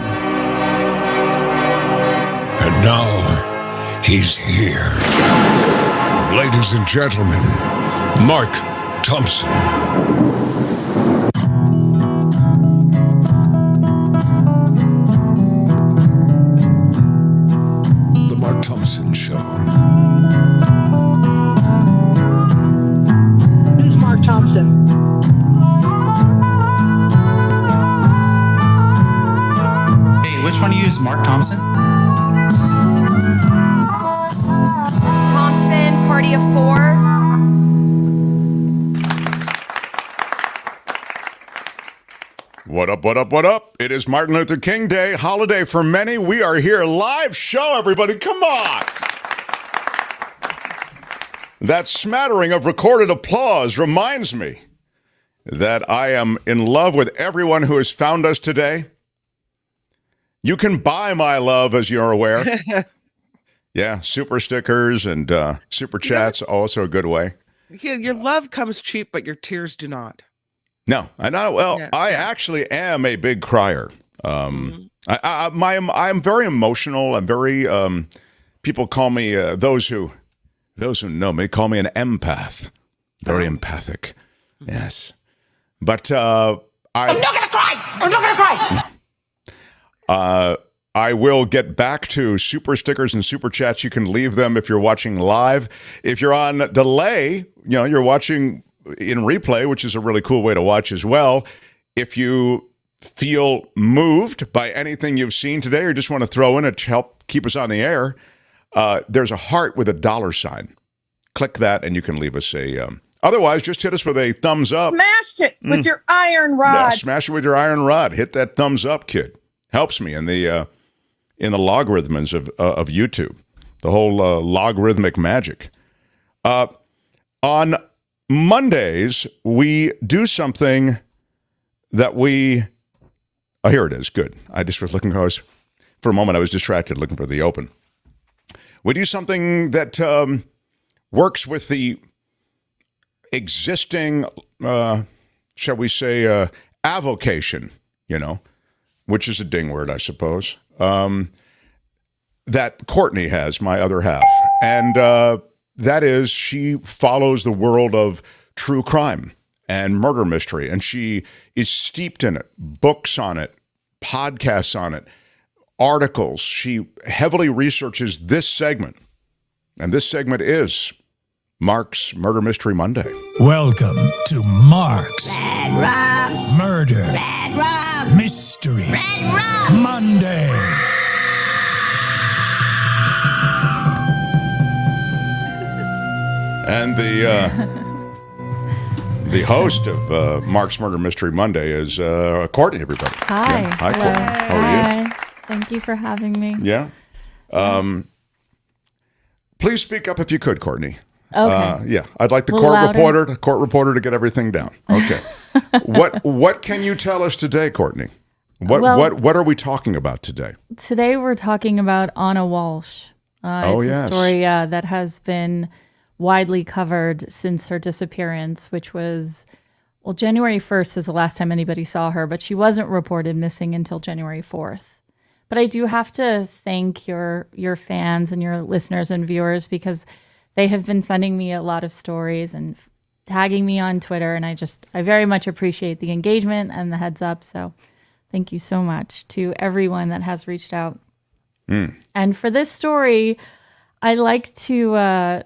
And now, he's here. Ladies and gentlemen, Mark Thompson. The Mark Thompson Show. Thompson. Hey, which one of you is Mark Thompson? Thompson, party of four. What up, what up, what up? It is Martin Luther King Day, holiday for many. We are here, live show, everybody. Come on. That smattering of recorded applause reminds me that I am in love with everyone who has found us today. You can buy my love, as you're aware. Yeah, super stickers and super chats, also a good way. Yeah, your love comes cheap, but your tears do not. No, I know. Well, I actually am a big crier. I'm very emotional. I'm very. People call me those who know me call me an empath. Very empathic. Yes, but I'm not gonna cry. I'm not gonna cry. I will get back to super stickers and super chats. You can leave them if you're watching live. If you're on delay, you're watching in replay, which is a really cool way to watch as well. If you feel moved by anything you've seen today or just want to throw in it to help keep us on the air, there's a heart with a $sign. Click that and you can leave us a... otherwise, just hit us with a thumbs up. Smash it with your iron rod. Yeah, smash it with your iron rod. Hit that thumbs up, kid. Helps me in the logarithms of YouTube. The whole logarithmic magic. On Mondays, we do something that we... Oh, here it is. Good. I just was looking... For a moment, I was distracted looking for the open. We do something that works with the existing, shall we say, avocation, which is a ding word, I suppose, that Courtney has, my other half. And that is, she follows the world of true crime and murder mystery, and she is steeped in it, books on it, podcasts on it, articles. She heavily researches this segment, and this segment is Mark's Murder Mystery Monday. Welcome to Mark's Murder Mystery Monday. And the host of Mark's Murder Mystery Monday is Courtney, everybody. Hi. Yeah. Hi, Courtney. How are you? Thank you for having me. Yeah. Please speak up if you could, Courtney. Okay. Yeah, I'd like the court reporter to get everything down. Okay. What can you tell us today, Courtney? What are we talking about today? Today we're talking about Anna Walsh. It's a story that has been widely covered since her disappearance, which was Well, January 1st is the last time anybody saw her, but she wasn't reported missing until January 4th. But I do have to thank your fans and your listeners and viewers because they have been sending me a lot of stories and tagging me on Twitter. And I very much appreciate the engagement and the heads up. So thank you so much to everyone that has reached out. And for this story, I like to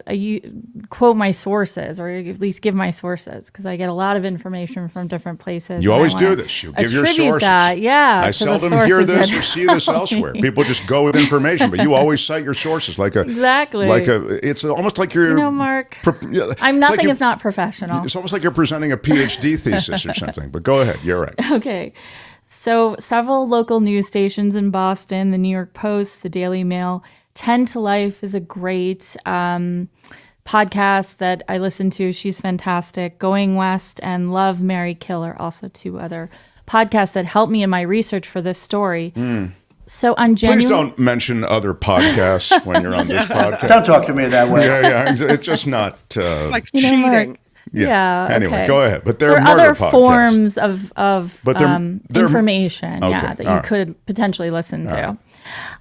quote my sources, or at least give my sources, because I get a lot of information from different places. You always do this. You give your sources. That. Yeah, I seldom hear this or see this elsewhere. People just go with information, but you always cite your sources exactly. It's almost like you're. Mark, I'm nothing if not professional. It's almost like you're presenting a PhD thesis or something. But go ahead. You're right. Okay. So several local news stations in Boston, the New York Post, the Daily Mail, 10 to Life is a great podcast that I listen to. She's fantastic. Going West and Love, Marry, Kill are also two other podcasts that helped me in my research for this story. So on January... Please don't mention other podcasts when you're on this podcast. Don't talk to me that way. Yeah. It's just not... like cheating. Yeah. Anyway, okay. Go ahead. But there are other podcasts. forms of they're information, okay. that you could potentially listen to.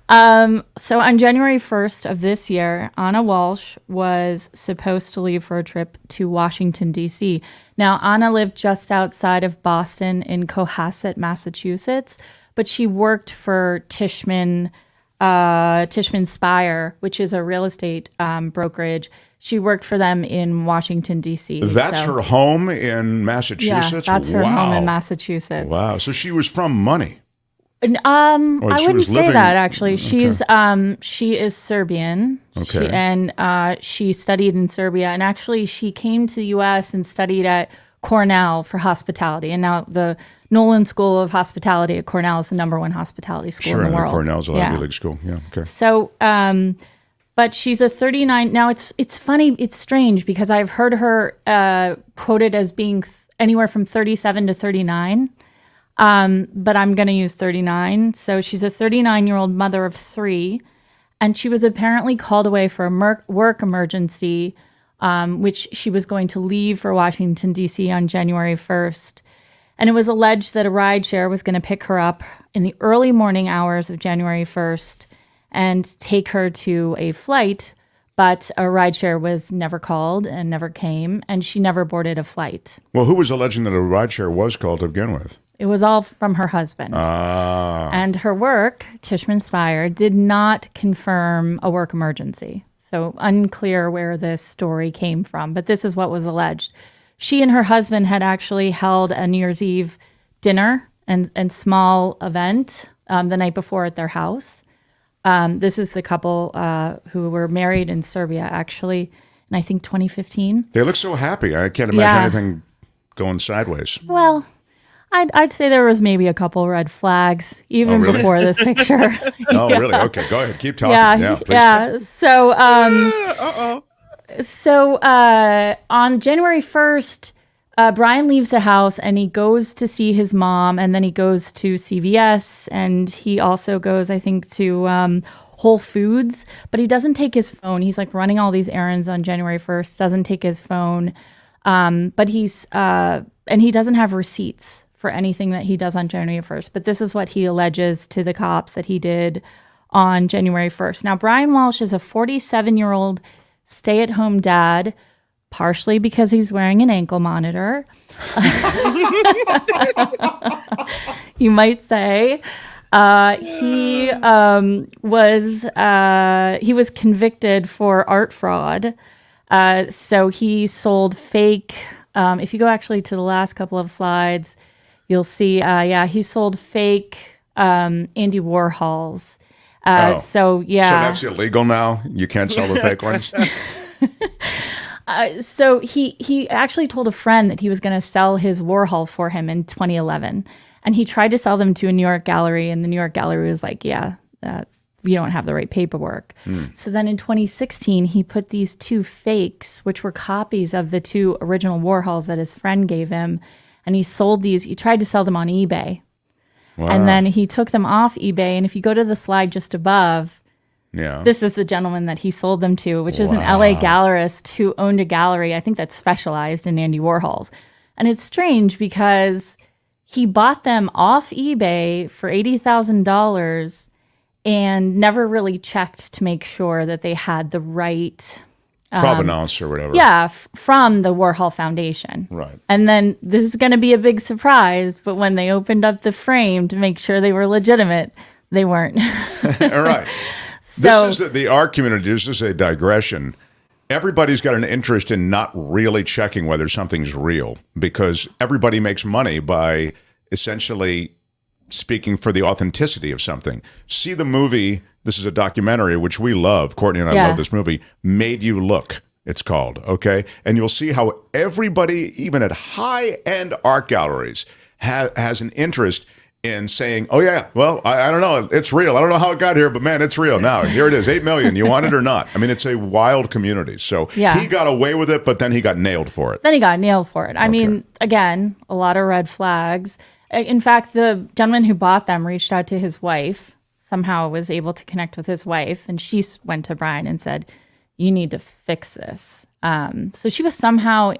So on January 1st of this year, Anna Walsh was supposed to leave for a trip to Washington, D.C. Now, Anna lived just outside of Boston in Cohasset, Massachusetts, but she worked for Tishman Speyer, which is a real estate brokerage. She worked for them in Washington, D.C. That's her home in Massachusetts? Yeah, that's her home in Massachusetts. Wow. So she was from money. I wouldn't say that, actually. She's Okay. she is Serbian. Okay. She studied in Serbia. And actually, she came to the U.S. and studied at Cornell for hospitality. And now the Nolan School of Hospitality at Cornell is the #1 hospitality school in the world. Cornell's a Ivy League school. Yeah, okay. So, but she's a 39. Now, it's funny. It's strange because I've heard her quoted as being anywhere from 37 to 39. But I'm going to use 39. So she's a 39-year-old mother of 3. And she was apparently called away for a work emergency, which she was going to leave for Washington, D.C. on January 1st. And it was alleged that a rideshare was going to pick her up in the early morning hours of January 1st and take her to a flight, but a rideshare was never called and never came, and she never boarded a flight. Well, who was alleging that a rideshare was called to begin with? It was all from her husband. And her work, Tishman Speyer, did not confirm a work emergency. So unclear where this story came from, but this is what was alleged. She and her husband had actually held a New Year's Eve dinner and small event the night before at their house. This is the couple who were married in Serbia, actually, in I think 2015. They look so happy. I can't imagine anything going sideways. Well, I'd say there was maybe a couple red flags even before this picture. Oh, really? Okay, go ahead. Keep talking. Yeah. So on January 1st, Brian leaves the house and he goes to see his mom, and then he goes to CVS, and he also goes, I think, to Whole Foods, but he doesn't take his phone. He's like running all these errands on January 1st, doesn't take his phone, but and he doesn't have receipts for anything that he does on January 1st. But this is what he alleges to the cops that he did on January 1st. Now, Brian Walsh is a 47-year-old stay-at-home dad, partially because he's wearing an ankle monitor. You might say. He was convicted for art fraud. So he sold fake. If you go actually to the last couple of slides, you'll see. He sold fake Andy Warhols. So that's illegal now. You can't sell the fake ones. So he actually told a friend that he was going to sell his Warhols for him in 2011. And he tried to sell them to a New York gallery, and the New York gallery was like, you don't have the right paperwork. So then in 2016, he put these 2 fakes, which were copies of the 2 original Warhols that his friend gave him. And he sold these. He tried to sell them on eBay. Wow. And then he took them off eBay. And if you go to the slide just above, this is the gentleman that he sold them to, which is an LA gallerist who owned a gallery, I think, that specialized in Andy Warhols. And it's strange because he bought them off eBay for $80,000 and never really checked to make sure that they had the right provenance or whatever. Yeah, from the Warhol Foundation. Right. And then this is going to be a big surprise, but when they opened up the frame to make sure they were legitimate, they weren't. All right. So, this is the art community. This is a digression. Everybody's got an interest in not really checking whether something's real because everybody makes money by essentially speaking for the authenticity of something. See the movie, this is a documentary, which we love. Courtney and I love this movie, Made You Look, it's called, okay? And you'll see how everybody, even at high-end art galleries, has an interest in saying, oh, yeah, well, I don't know, it's real. I don't know how it got here, but man, it's real. Now, here it is, 8 million. You want it or not? I mean, it's a wild community. So he got away with it, but then he got nailed for it. I mean, again, a lot of red flags. In fact, the gentleman who bought them reached out to his wife, somehow was able to connect with his wife, and she went to Brian and said, you need to fix this. So she was somehow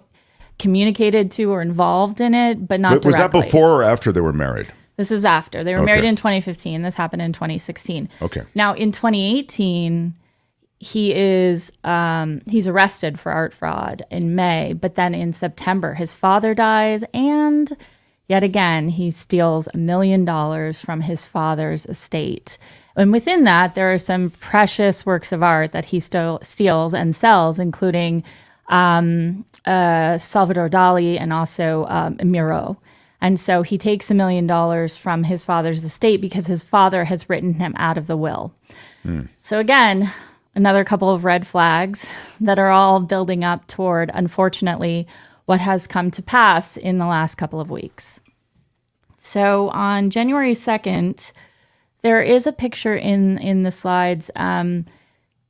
communicated to or involved in it, but not directly. Was that before or after they were married? This is after. They were married in 2015. This happened in 2016. Okay. Now, in 2018, he's arrested for art fraud in May, but then in September, his father dies, and yet again, he steals $1 million from his father's estate. And within that, there are some precious works of art that he steals and sells, including Salvador Dali and also Miro. And so he takes $1 million from his father's estate because his father has written him out of the will. So again, another couple of red flags that are all building up toward, unfortunately, what has come to pass in the last couple of weeks. So on January 2nd, there is a picture in the slides.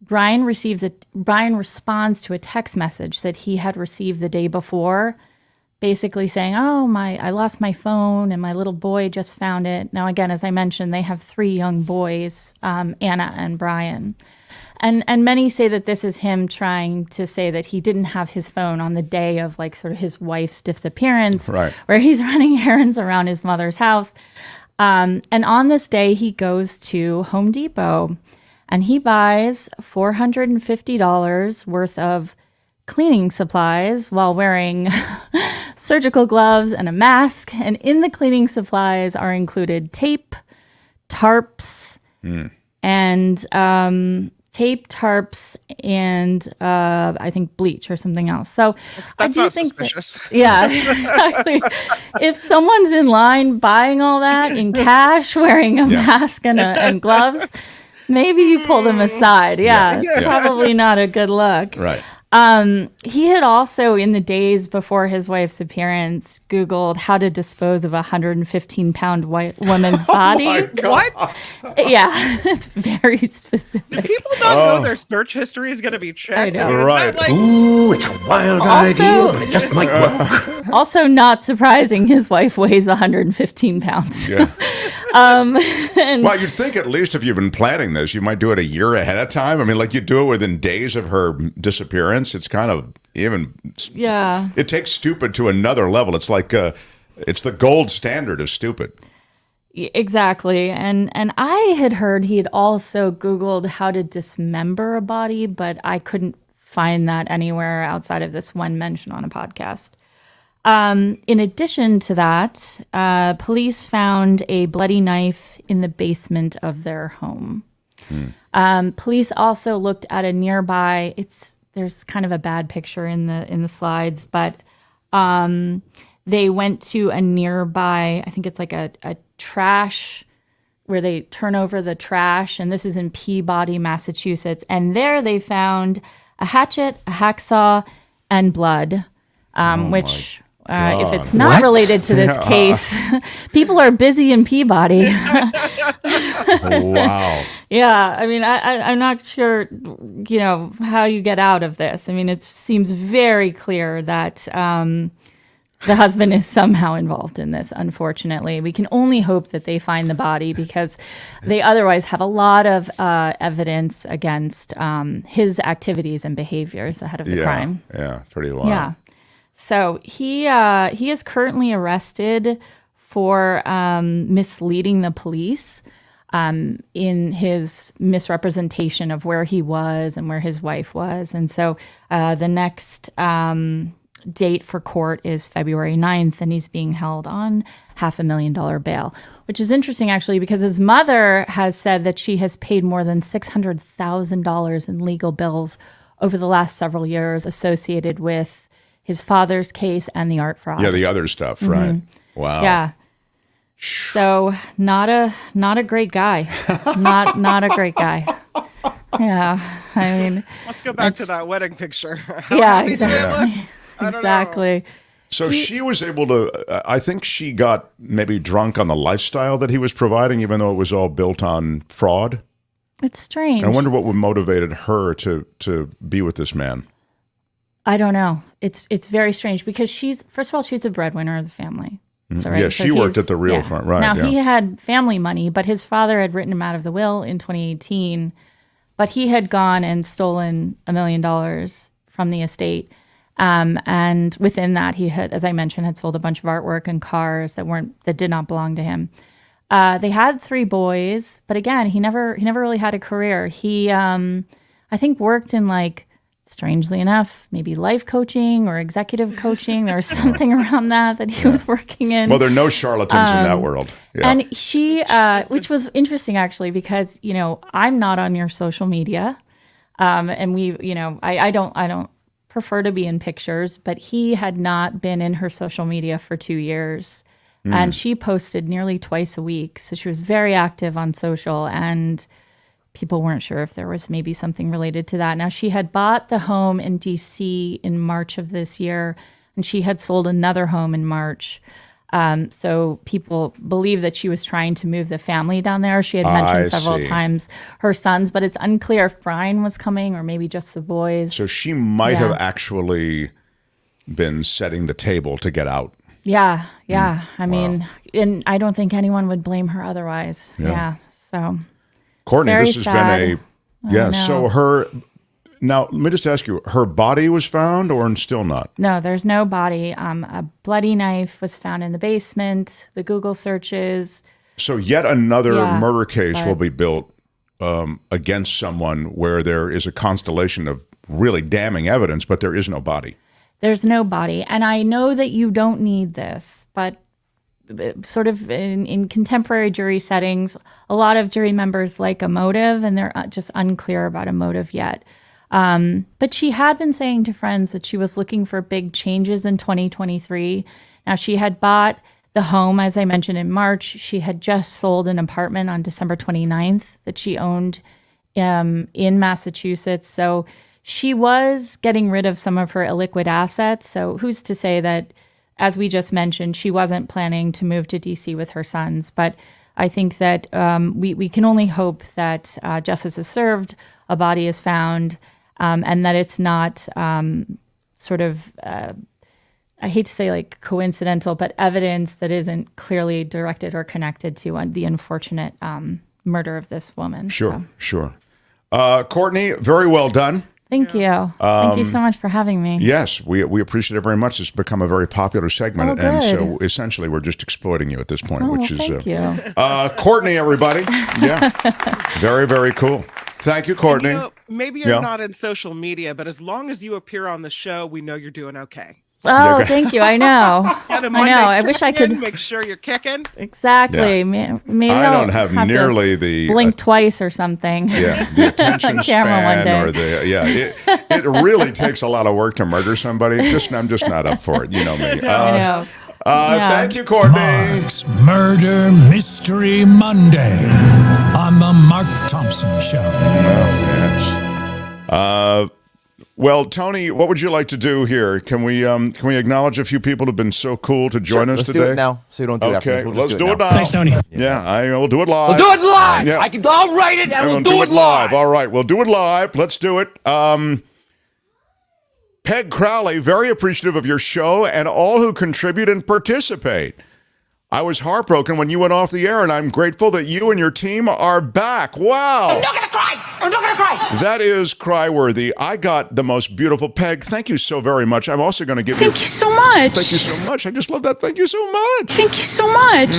Brian responds to a text message that he had received the day before, basically saying, I lost my phone and my little boy just found it. Now, again, as I mentioned, they have 3 young boys, Anna and Brian. And many say that this is him trying to say that he didn't have his phone on the day of like sort of his wife's disappearance, where he's running errands around his mother's house. And on this day, he goes to Home Depot and he buys $450 worth of cleaning supplies while wearing surgical gloves and a mask. And in the cleaning supplies are included tape, tarps, and I think bleach or something else. So I do think suspicious. Exactly. If someone's in line buying all that in cash, wearing a mask and gloves, maybe you pull them aside. It's probably not a good look. Right. He had also, in the days before his wife's appearance, Googled how to dispose of a 115-pound white woman's body. What? Yeah, it's very specific. Do people not know their search history is going to be checked? I know. Right. Ooh, it's a wild idea, but it just might work. Also, not surprising, his wife weighs 115 pounds. Yeah. Well, you'd think at least if you've been planning this, you might do it a year ahead of time. I mean, like you do it within days of her disappearance. It's kind of it takes stupid to another level. It's like it's the gold standard of stupid. Exactly. And I had heard he had also Googled how to dismember a body, but I couldn't find that anywhere outside of this one mention on a podcast. In addition to that, police found a bloody knife in the basement of their home. Police also looked at a nearby. There's kind of a bad picture in the slides, but they went to a nearby. I think it's like a trash where they turn over the trash, and this is in Peabody, Massachusetts. And there they found a hatchet, a hacksaw, and blood, which. If it's not related to this case, people are busy in Peabody. Wow. Yeah, I mean, I'm not sure, how you get out of this. I mean, it seems very clear that the husband is somehow involved in this, unfortunately. We can only hope that they find the body because they otherwise have a lot of evidence against his activities and behaviors ahead of the crime. Yeah, pretty wild. Yeah. So he is currently arrested for misleading the police in his misrepresentation of where he was and where his wife was. And so the next date for court is February 9th, and he's being held on $500,000 bail, which is interesting, actually, because his mother has said that she has paid more than $600,000 in legal bills over the last several years associated with his father's case and the art fraud. Yeah, the other stuff, right? Wow. Yeah. So not a great guy. not a great guy. Yeah. I mean, let's go back to that wedding picture. Yeah, exactly. Exactly. So she was able to, I think she got maybe drunk on the lifestyle that he was providing, even though it was all built on fraud. It's strange. I wonder what would motivated her to be with this man. I don't know. It's very strange because first of all, she's a breadwinner of the family. So, right? Yeah, she worked at the real front, right? Now, he had family money, but his father had written him out of the will in 2018. But he had gone and stolen $1 million from the estate. And within that, he had, as I mentioned, had sold a bunch of artwork and cars that did not belong to him. They had 3 boys, but again, he never really had a career. He, I think, worked in, like, strangely enough, maybe life coaching or executive coaching. There was something around that he was working in. Well, there are no charlatans in that world. Yeah. And she, which was interesting actually, because, I'm not on your social media. And we, I don't prefer to be in pictures, but he had not been in her social media for 2 years. And she posted nearly twice a week. So she was very active on social, and people weren't sure if there was maybe something related to that. Now, she had bought the home in DC in March of this year, and she had sold another home in March. So people believe that she was trying to move the family down there. She had mentioned several times her sons, but it's unclear if Brian was coming or maybe just the boys. So she might have actually been setting the table to get out. Yeah. I mean, and I don't think anyone would blame her otherwise. Yeah. So, Courtney, this has sad. been so now let me just ask you, her body was found or still not? No, there's no body. A bloody knife was found in the basement, the Google searches. So yet another murder case will be built against someone where there is a constellation of really damning evidence, but there is no body. There's no body. And I know that you don't need this, but sort of in contemporary jury settings, a lot of jury members like a motive, and they're just unclear about a motive yet. But she had been saying to friends that she was looking for big changes in 2023. Now, she had bought the home, as I mentioned, in March. She had just sold an apartment on December 29th that she owned in Massachusetts. So she was getting rid of some of her illiquid assets. So who's to say that, as we just mentioned, she wasn't planning to move to DC with her sons. But I think that we can only hope that justice is served, a body is found, and that it's not sort of, I hate to say like coincidental, but evidence that isn't clearly directed or connected to the unfortunate murder of this woman. Sure. Courtney, very well done. Thank you. Thank you so much for having me. Yes, we appreciate it very much. It's become a very popular segment. Oh, good. And so essentially we're just exploiting you at this point, which is thank you. Courtney, everybody. Yeah. Very, very cool. Thank you, Courtney. And, maybe you're not in social media, but as long as you appear on the show, we know you're doing okay. Oh, thank you. I know. I wish I could make sure you're kicking. Exactly. Yeah. Maybe I don't have nearly the blink twice or something. Yeah, the attention span or it really takes a lot of work to murder somebody. I'm just not up for it. You know me. I know. Thank you, Courtney. Mark's Murder Mystery Monday on the Mark Thompson Show. Well, Tony, what would you like to do here? Can we acknowledge a few people who've been so cool to join us today? Let's do it now, so you don't do it after. Let's do it now. Thanks, Tony. Yeah, we'll do it live. We'll do it live. Yeah. I'll write it and we'll do it live. All right, we'll do it live. Let's do it. Peg Crowley, very appreciative of your show and all who contribute and participate. I was heartbroken when you went off the air, and I'm grateful that you and your team are back. Wow. I'm not gonna cry. I'm not gonna cry. That is cry-worthy. I got the most beautiful Peg. Thank you so very much. I'm also going to give you... Thank you so much. Thank you so much. I just love that. Thank you so much. Thank you so much.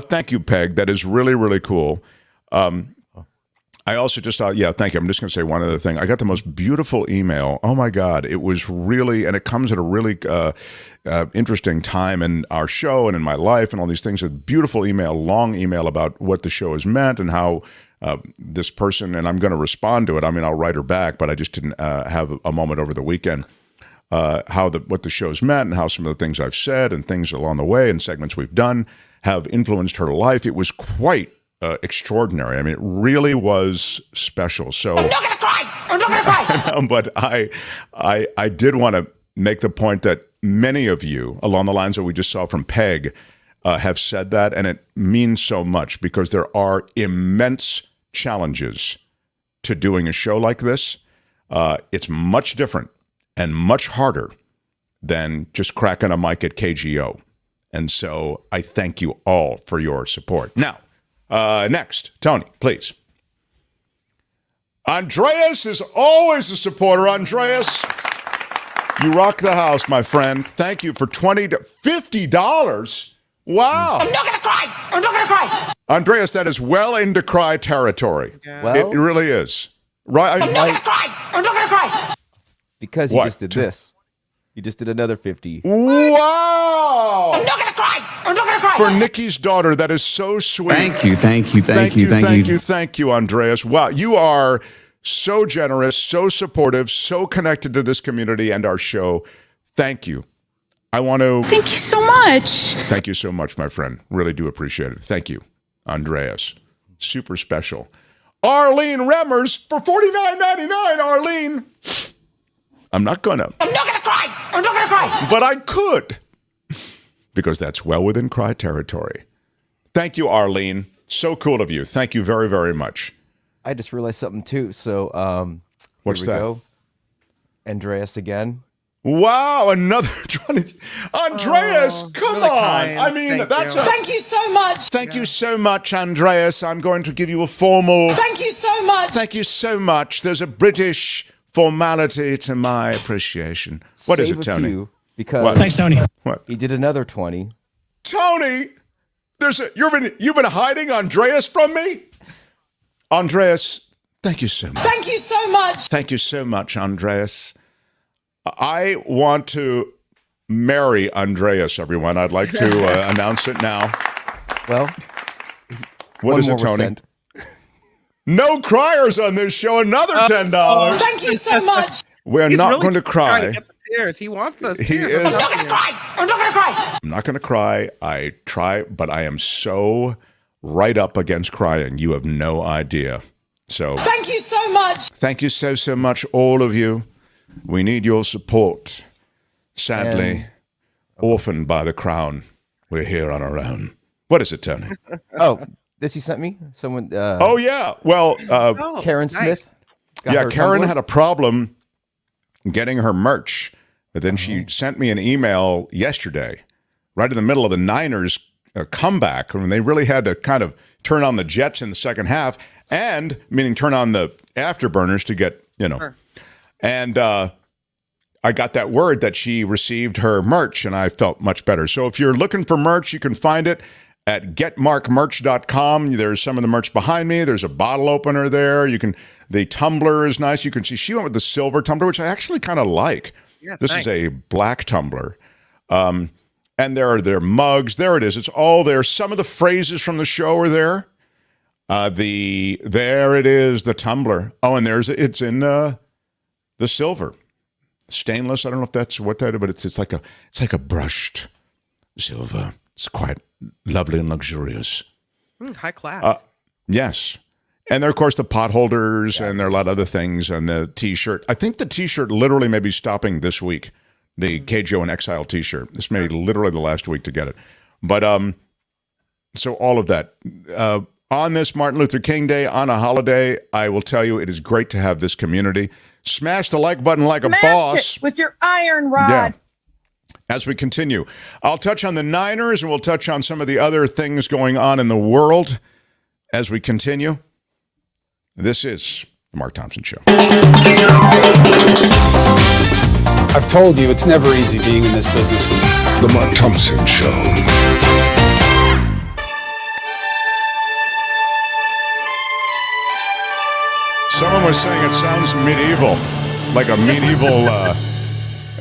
Thank you, Peg. That is really, really cool. I also just thought, thank you. I'm just going to say one other thing. I got the most beautiful email. Oh, my God. It was really, and it comes at a really interesting time in our show and in my life and all these things. A beautiful email, long email about what the show has meant and how this person, and I'm going to respond to it. I mean, I'll write her back, but I just didn't have a moment over the weekend. What the show's meant and how some of the things I've said and things along the way and segments we've done have influenced her life. It was quite extraordinary. I mean, it really was special. So I'm not gonna cry. I'm not gonna cry. But I did want to make the point that many of you, along the lines that we just saw from Peg, have said that, and it means so much because there are immense challenges to doing a show like this. It's much different and much harder than just cracking a mic at KGO. And so I thank you all for your support. Now, next, Tony, please. Andreas is always a supporter. Andreas, you rock the house, my friend. Thank you for $20 to $50. Wow. I'm not gonna cry. I'm not gonna cry. Andreas, that is well into cry territory. Well, it really is. Right? I'm not gonna cry. I'm not gonna cry. Because you just did this. You just did another 50. Wow! I'm not gonna cry. I'm not gonna cry. For Nikki's daughter, that is so sweet. Thank you, Andreas. Wow, you are so generous, so supportive, so connected to this community and our show. Thank you. I want to... Thank you so much. Thank you so much, my friend. Really do appreciate it. Thank you, Andreas. Super special. Arlene Remmers for $49.99, Arlene. I'm not gonna cry. I'm not gonna cry. But I could. Because that's well within cry territory. Thank you, Arlene. So cool of you. Thank you very, very much. I just realized something too. So, what's here we that? Go. Andreas again. Wow, another 20. Andreas, come really on. kind. I mean, Thank you so much. Thank you so much, Andreas. I'm going to give you a formal... Thank you so much. Thank you so much. There's a British formality to my appreciation. What is Save it, Tony? A few because What? Thanks, Tony. What? He did another 20. Tony, you've been hiding Andreas from me? Andreas, thank you so much. Thank you so much. Thank you so much, Andreas. I want to marry Andreas, everyone. I'd like to announce it now. Well, what is it, Tony? No criers on this show. Another $10. Thank you so much. We're He's not really going to trying cry. to get the tears. He wants those He tears. is. I'm not gonna cry. I'm not gonna cry. I'm not going to cry. I try, but I am so right up against crying. You have no idea. So Thank you so much. thank you so much, all of you. We need your support. Sadly, orphaned by the crown, we're here on our own. What is it, Tony? Oh, this you sent me? Someone. Oh, yeah. Well, Karen Smith. got yeah, her Karen Tumblr? had a problem getting her merch, but then she sent me an email yesterday, right in the middle of the Niners comeback, when they really had to kind of turn on the jets in the second half, and meaning turn on the afterburners to get, Sure. And I got that word that she received her merch, and I felt much better. So if you're looking for merch, you can find it at getmarkmerch.com. There's some of the merch behind me. There's a bottle opener there. The tumbler is nice. You can see she went with the silver tumbler, which I actually kind of like. Yeah, this nice. is a black tumbler. And there are their mugs. There it is. It's all there. Some of the phrases from the show are there. There it is, the tumbler. Oh, and it's in the silver. Stainless. I don't know if that's what that is, but it's like a brushed silver. It's quite lovely and luxurious. High class. Yes. And there, of course, the pot holders, and there are a lot of other things, and the T-shirt. I think the T-shirt literally may be stopping this week, the KJO and Exile T-shirt. This may be literally the last week to get it. But so all of that. On this Martin Luther King Day, on a holiday, I will tell you, it is great to have this community. Smash the like button like a boss. It with your iron rod. Yeah. as we continue. I'll touch on the Niners, and we'll touch on some of the other things going on in the world as we continue. This is The Mark Thompson Show. I've told you it's never easy being in this business. The Mark Thompson Show. Someone was saying it sounds medieval, like a medieval.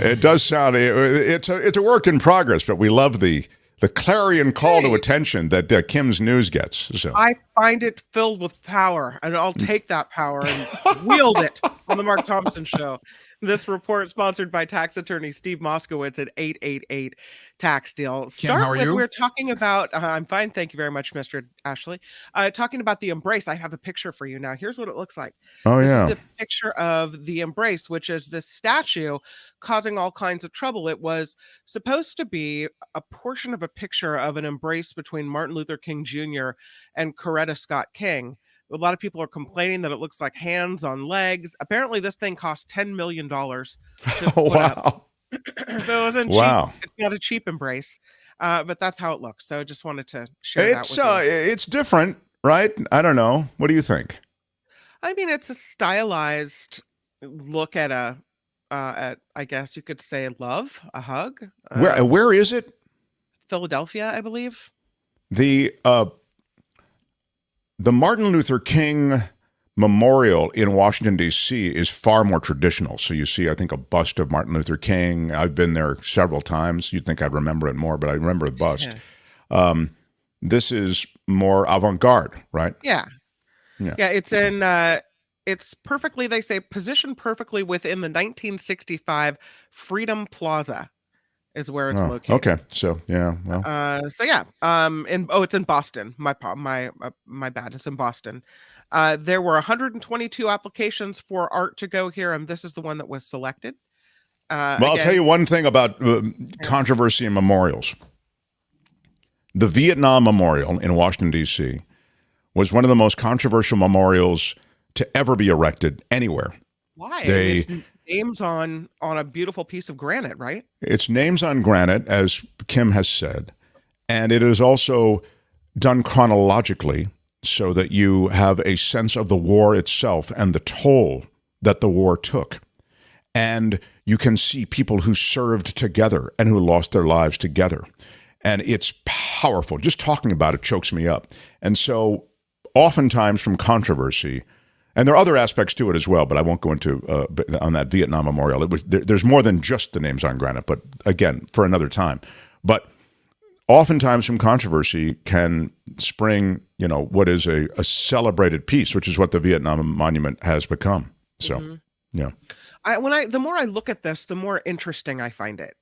It does sound. It's a work in progress, but we love the clarion call to attention that Kim's News gets. So I find it filled with power, and I'll take that power and wield it on the Mark Thompson Show. This report sponsored by tax attorney Steve Moskowitz at 888 Tax Deal. Kim, how are you? We're talking about, I'm fine, thank you very much, Mr. Ashley. Talking about the Embrace. I have a picture for you now. Here's what it looks like. Oh, yeah. This is the picture of the Embrace, which is this statue causing all kinds of trouble. It was supposed to be a portion of a picture of an embrace between Martin Luther King Jr. and Coretta Scott King. A lot of people are complaining that it looks like hands on legs. Apparently, this thing cost $10 million to put up. So it wasn't cheap. It's not a cheap embrace, but that's how it looks. So I just wanted to share that with you. It's different, right? I don't know. What do you think? I mean, it's a stylized look at at I guess you could say love, a hug. Where is it? Philadelphia, I believe. The Martin Luther King Memorial in Washington, D.C. is far more traditional. So you see, I think, a bust of Martin Luther King. I've been there several times. You'd think I'd remember it more, but I remember the bust. Yeah. This is more avant-garde, right? Yeah. It's in, it's perfectly, they say, positioned perfectly within the 1965 Freedom Plaza. Is where it's located. Okay, so yeah, well, it's in Boston. My bad. It's in Boston. There were 122 applications for art to go here, and this is the one that was selected. I'll tell you one thing about controversy in memorials. The Vietnam Memorial in Washington, D.C. was one of the most controversial memorials to ever be erected anywhere. Why? Names on a beautiful piece of granite, right? It's names on granite, as Kim has said, and it is also done chronologically so that you have a sense of the war itself and the toll that the war took. And you can see people who served together and who lost their lives together. And it's powerful. Just talking about it chokes me up. And so oftentimes from controversy, and there are other aspects to it as well, but I won't go into on that Vietnam Memorial. There's more than just the names on granite, but again, for another time. But oftentimes from controversy can spring, what is a celebrated piece, which is what the Vietnam Monument has become. So, yeah. The more I look at this, the more interesting I find it.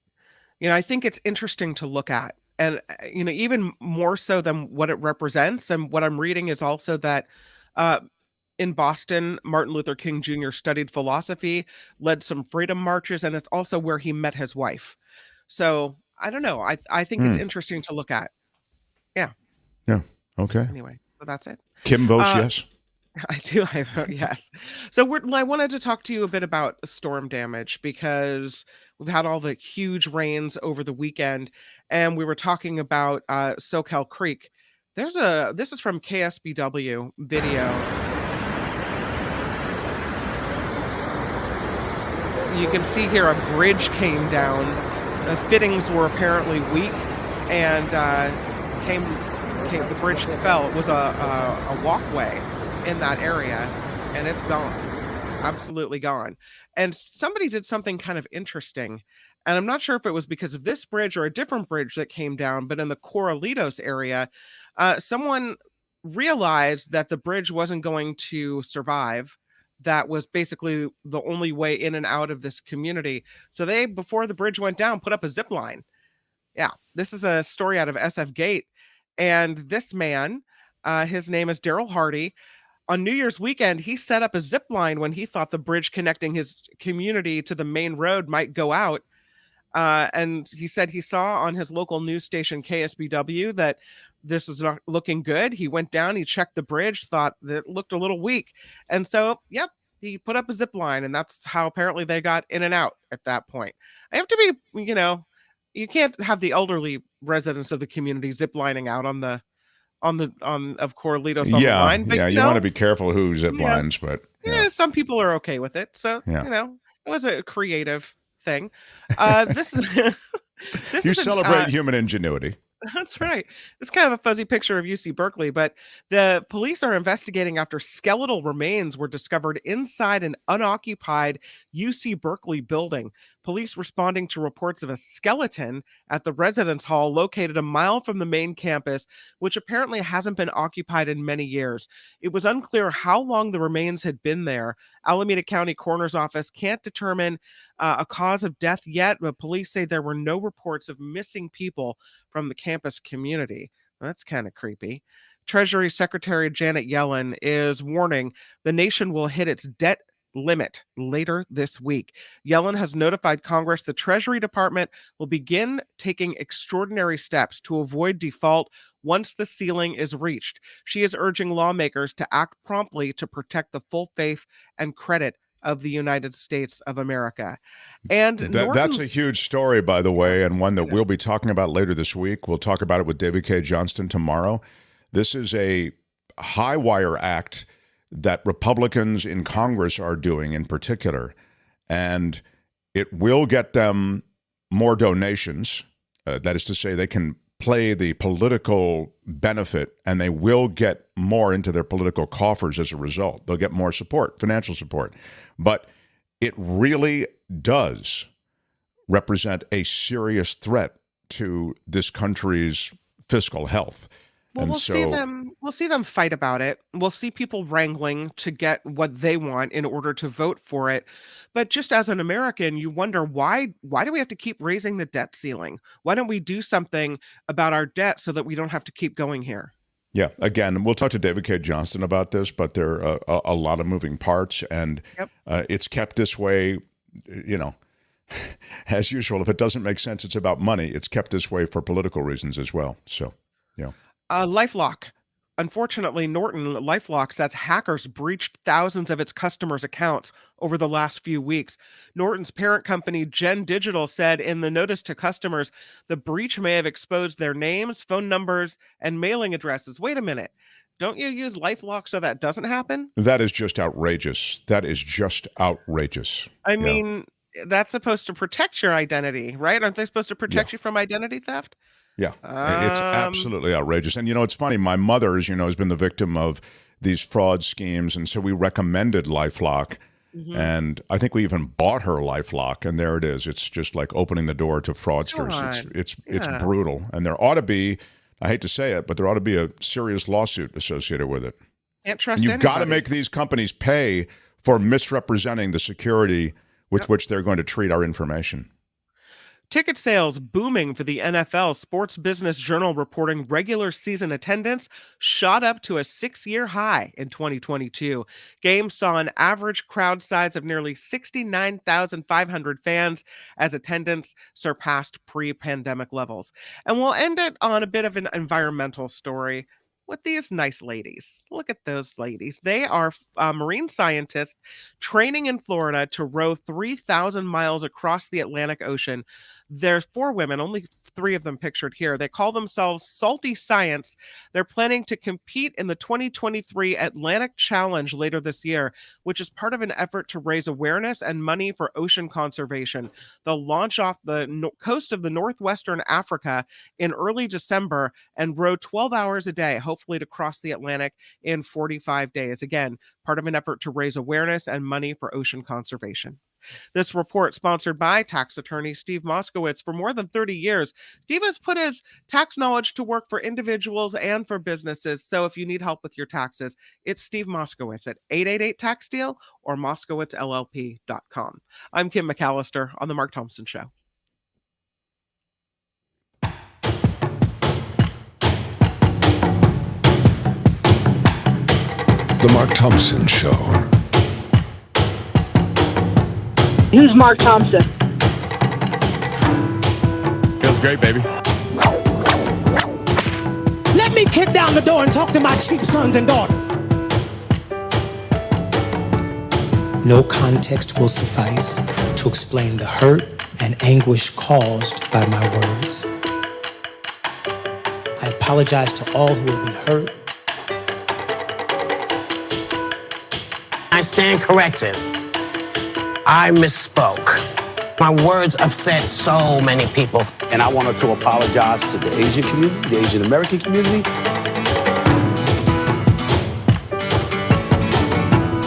I think it's interesting to look at, and even more so than what it represents. And what I'm reading is also that. In Boston, Martin Luther King Jr. studied philosophy, led some freedom marches, and it's also where he met his wife. So I don't know. I think it's interesting to look at. Yeah. Yeah. Okay. Anyway, so that's it. Kim votes yes. I do. I vote yes. So I wanted to talk to you a bit about storm damage because we've had all the huge rains over the weekend, and we were talking about Soquel Creek. This is from KSBW video. You can see here a bridge came down. The fittings were apparently weak, and the bridge fell. It was a walkway in that area, and it's gone, absolutely gone. And somebody did something kind of interesting, and I'm not sure if it was because of this bridge or a different bridge that came down, but in the Corralitos area, someone realized that the bridge wasn't going to survive. That was basically the only way in and out of this community. So they, before the bridge went down, put up a zip line. Yeah, this is a story out of SF Gate. And this man, his name is Daryl Hardy. On New Year's weekend, he set up a zip line when he thought the bridge connecting his community to the main road might go out. And he said he saw on his local news station, KSBW, that this was not looking good. He went down, he checked the bridge, thought that it looked a little weak. And so, he put up a zip line, and that's how apparently they got in and out at that point. I have to be, You can't have the elderly residents of the community ziplining out on of Corralitos on the line. But, you want to be careful who zip lines, but some people are okay with it. So it was a creative thing. This is you celebrate human ingenuity. That's right. It's kind of a fuzzy picture of UC Berkeley, but the police are investigating after skeletal remains were discovered inside an unoccupied UC Berkeley building. Police responding to reports of a skeleton at the residence hall located a mile from the main campus, which apparently hasn't been occupied in many years. It was unclear how long the remains had been there. Alameda County Coroner's Office can't determine a cause of death yet, but police say there were no reports of missing people from the campus community. That's kind of creepy. Treasury Secretary Janet Yellen is warning the nation will hit its debt limit later this week. Yellen has notified Congress the Treasury Department will begin taking extraordinary steps to avoid default once the ceiling is reached. She is urging lawmakers to act promptly to protect the full faith and credit of the United States of America. And that's a huge story, by the way, and one that we'll be talking about later this week. We'll talk about it with David K. Johnston tomorrow. This is a high wire act that Republicans in Congress are doing in particular, and it will get them more donations. That is to say, they can play the political benefit, and they will get more into their political coffers as a result. They'll get more support, financial support. But it really does represent a serious threat to this country's fiscal health. Well, we'll see them fight about it. We'll see people wrangling to get what they want in order to vote for it. But just as an American, you wonder why do we have to keep raising the debt ceiling? Why don't we do something about our debt so that we don't have to keep going here? Yeah, again, we'll talk to David K. Johnston about this, but there are a lot of moving parts, and it's kept this way, as usual. If it doesn't make sense, it's about money. It's kept this way for political reasons as well. So, LifeLock. Unfortunately, Norton LifeLock says hackers breached thousands of its customers' accounts over the last few weeks. Norton's parent company, Gen Digital, said in the notice to customers, the breach may have exposed their names, phone numbers, and mailing addresses. Wait a minute. Don't you use LifeLock so that doesn't happen? That is just outrageous. I mean, that's supposed to protect your identity, right? Aren't they supposed to protect you from identity theft? Yeah, it's absolutely outrageous. And, it's funny. My mother, as you know, has been the victim of these fraud schemes. And so we recommended LifeLock. Mm-hmm. And I think we even bought her LifeLock. And there it is. It's just like opening the door to fraudsters. It's brutal. And there ought to be, I hate to say it, but there ought to be a serious lawsuit associated with it. Can't trust You've anybody. got to make these companies pay for misrepresenting the security with which they're going to treat our information. Ticket sales booming for the NFL. Sports Business Journal reporting regular season attendance shot up to a 6-year high in 2022. Games saw an average crowd size of nearly 69,500 fans as attendance surpassed pre-pandemic levels. And we'll end it on a bit of an environmental story with these nice ladies. Look at those ladies. They are marine scientists training in Florida to row 3,000 miles across the Atlantic Ocean. There's 4 women, only 3 of them pictured here. They call themselves Salty Science. They're planning to compete in the 2023 Atlantic Challenge later this year, which is part of an effort to raise awareness and money for ocean conservation. They'll launch off the coast of the northwestern Africa in early December and row 12 hours a day, hopefully to cross the Atlantic in 45 days. Again, part of an effort to raise awareness and money for ocean conservation. This report sponsored by tax attorney Steve Moskowitz. For more than 30 years, Steve has put his tax knowledge to work for individuals and for businesses. So if you need help with your taxes, it's Steve Moskowitz at 888-TAX-DEAL or moskowitzllp.com. I'm Kim McAllister on The Mark Thompson Show. The Mark Thompson Show. Who's Mark Thompson? Feels great, baby. Let me kick down the door and talk to my cheap sons and daughters. No context will suffice to explain the hurt and anguish caused by my words. I apologize to all who have been hurt. I stand corrected. I misspoke. My words upset so many people. And I wanted to apologize to the Asian community, the Asian American community.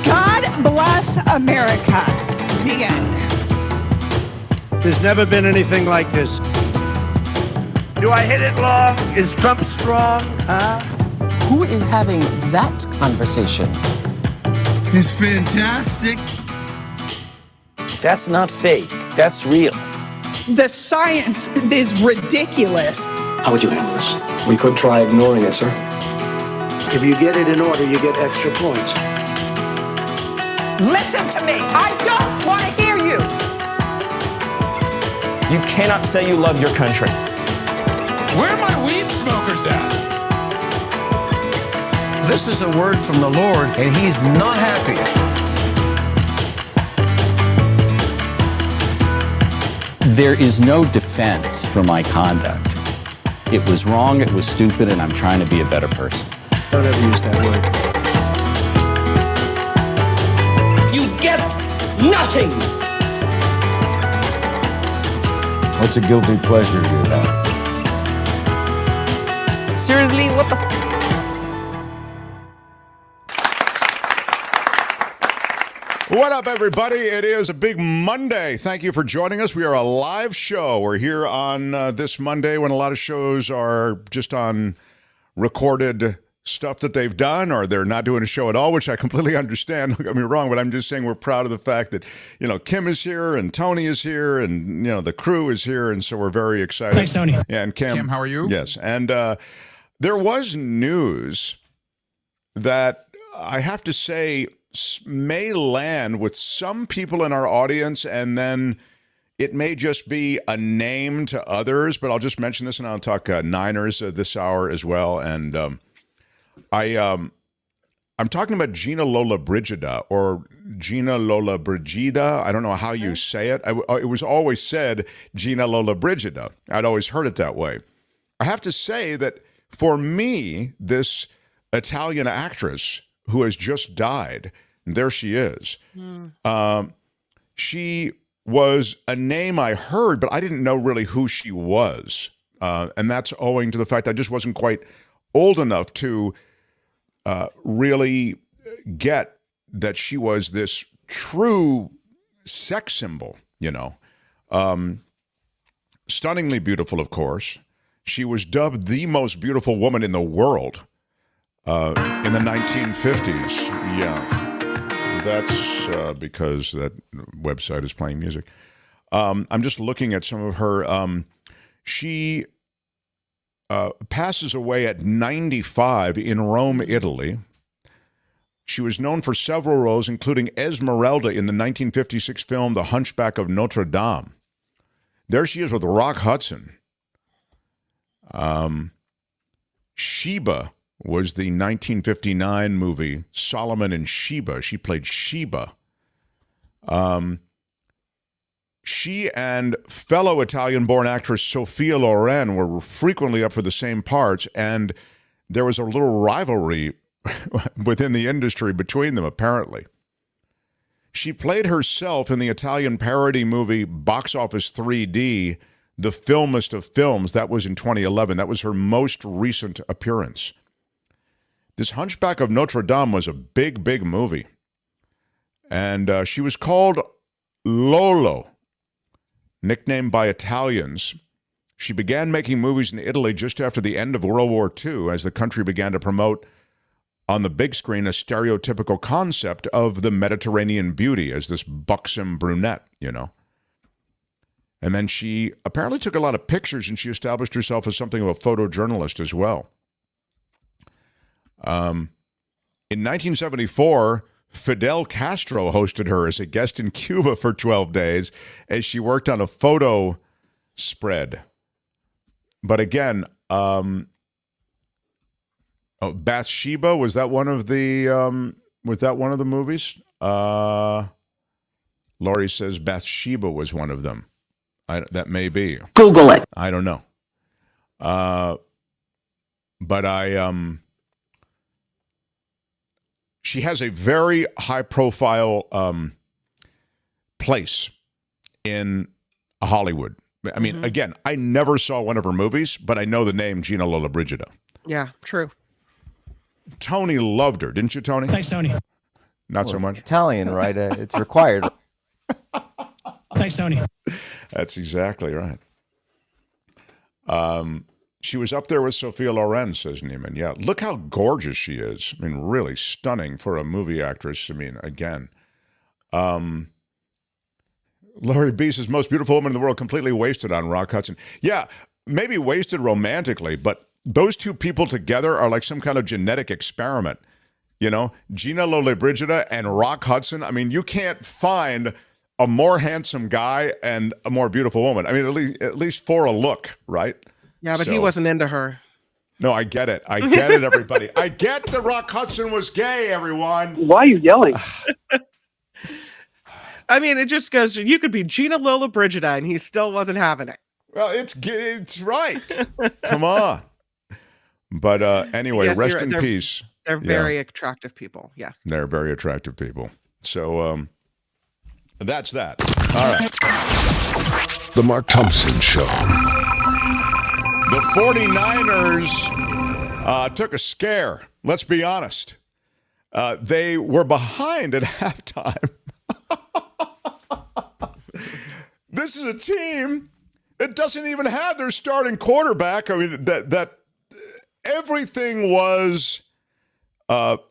God bless America. The end. There's never been anything like this. Do I hit it long? Is Trump strong? Huh? Who is having that conversation? It's fantastic. That's not fake. That's real. The science is ridiculous. How would you handle this? We could try ignoring it, sir. If you get it in order, you get extra points. Listen to me. I don't want to hear you. You cannot say you love your country. Where are my weed smokers at? This is a word from the Lord, and he's not happy. There is no defense for my conduct. It was wrong, it was stupid, and I'm trying to be a better person. Don't ever use that word. You get nothing. What's a guilty pleasure you have? Seriously, what the What up, everybody? It is a big Monday. Thank you for joining us. We are a live show. We're here on this Monday when a lot of shows are just on recorded stuff that they've done, or they're not doing a show at all, which I completely understand. Don't get me wrong, but I'm just saying we're proud of the fact that, Kim is here and Tony is here and, the crew is here. And so we're very excited. Thanks, Tony. Yeah, and Kim, how are you? Yes. And there was news that I have to say may land with some people in our audience, and then it may just be a name to others, but I'll just mention this and I'll talk Niners this hour as well. And I'm talking about Gina Lollobrigida, or Gina Lollobrigida. I don't know how you say it. It was always said Gina Lollobrigida. I'd always heard it that way. I have to say that for me, this Italian actress who has just died, and there she is. She was a name I heard, but I didn't know really who she was. And that's owing to the fact I just wasn't quite old enough to really get that she was this true sex symbol, Stunningly beautiful, of course. She was dubbed the most beautiful woman in the world in the 1950s. Yeah. That's because that website is playing music. I'm just looking at some of her. She passes away at 95 in Rome, Italy. She was known for several roles, including Esmeralda in the 1956 film The Hunchback of Notre Dame. There she is with Rock Hudson. Sheba was the 1959 movie Solomon and Sheba. She played Sheba. She and fellow Italian-born actress Sophia Loren were frequently up for the same parts, and there was a little rivalry within the industry between them, apparently. She played herself in the Italian parody movie Box Office 3D, The Filmist of Films. That was in 2011. That was her most recent appearance. This Hunchback of Notre Dame was a big, big movie. And she was called Lolo, nicknamed by Italians. She began making movies in Italy just after the end of World War II, as the country began to promote on the big screen a stereotypical concept of the Mediterranean beauty as this buxom brunette, And then she apparently took a lot of pictures, and she established herself as something of a photojournalist as well. In 1974, Fidel Castro hosted her as a guest in Cuba for 12 days as she worked on a photo spread. But again, Bathsheba, was that one of the movies? Laurie says Bathsheba was one of them. That may be. Google it. I don't know. But she has a very high-profile place in Hollywood. I mean, again, I never saw one of her movies, but I know the name Gina Lollobrigida. Yeah, true. Tony loved her, didn't you, Tony? Thanks, Tony. Not so much. Italian, right? It's required. Thanks, Tony. That's exactly right. She was up there with Sophia Loren, says Neiman. Yeah, look how gorgeous she is. I mean, really stunning for a movie actress. I mean, again. Laurie B says, most beautiful woman in the world, completely wasted on Rock Hudson. Yeah, maybe wasted romantically, but those two people together are like some kind of genetic experiment. You know, Gina Lollobrigida and Rock Hudson. I mean, you can't find a more handsome guy and a more beautiful woman. I mean, at least for a look, right? Yeah, but he wasn't into her. No, I get it. I get it, everybody. I get that Rock Hudson was gay, everyone. Why are you yelling? I mean, it just goes, you could be Gina Lollobrigida and he still wasn't having it. Well, it's right. Come on. But anyway, Yes, rest in peace. They're very attractive people. Yes. They're very attractive people. So that's that. All right. The Mark Thompson Show. The 49ers took a scare. Let's be honest. They were behind at halftime. This is a team that doesn't even have their starting quarterback. I mean, that everything was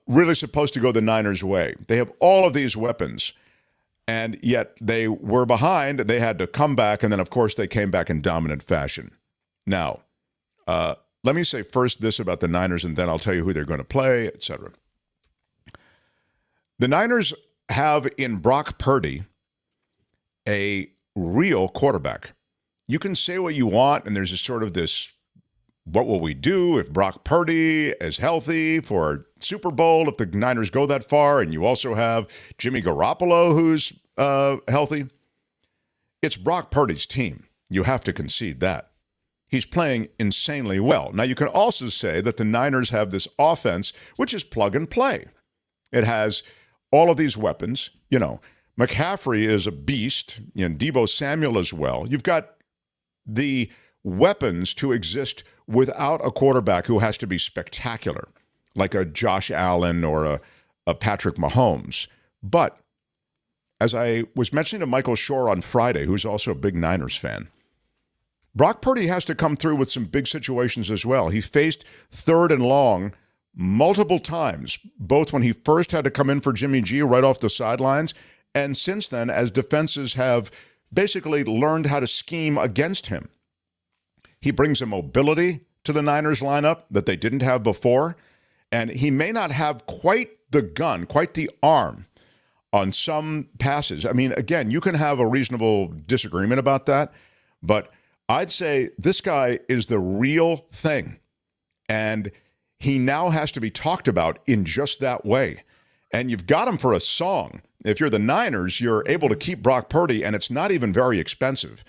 really supposed to go the Niners' way. They have all of these weapons, and yet they were behind. They had to come back, and then, of course, they came back in dominant fashion. Now, let me say first this about the Niners, and then I'll tell you who they're going to play, etc. The Niners have in Brock Purdy a real quarterback. You can say what you want, and there's this, what will we do if Brock Purdy is healthy for Super Bowl, if the Niners go that far, and you also have Jimmy Garoppolo who's healthy. It's Brock Purdy's team. You have to concede that. He's playing insanely well. Now, you can also say that the Niners have this offense, which is plug and play. It has all of these weapons. You know, McCaffrey is a beast. You know, Deebo Samuel as well. You've got the weapons to exist without a quarterback who has to be spectacular, like a Josh Allen or a Patrick Mahomes. But as I was mentioning to Michael Shore on Friday, who's also a big Niners fan, Brock Purdy has to come through with some big situations as well. He faced 3rd and long multiple times, both when he first had to come in for Jimmy G right off the sidelines, and since then, as defenses have basically learned how to scheme against him. He brings a mobility to the Niners lineup that they didn't have before, and he may not have quite the gun, quite the arm on some passes. I mean, again, you can have a reasonable disagreement about that, but I'd say this guy is the real thing, and he now has to be talked about in just that way. And you've got him for a song. If you're the Niners, you're able to keep Brock Purdy, and it's not even very expensive.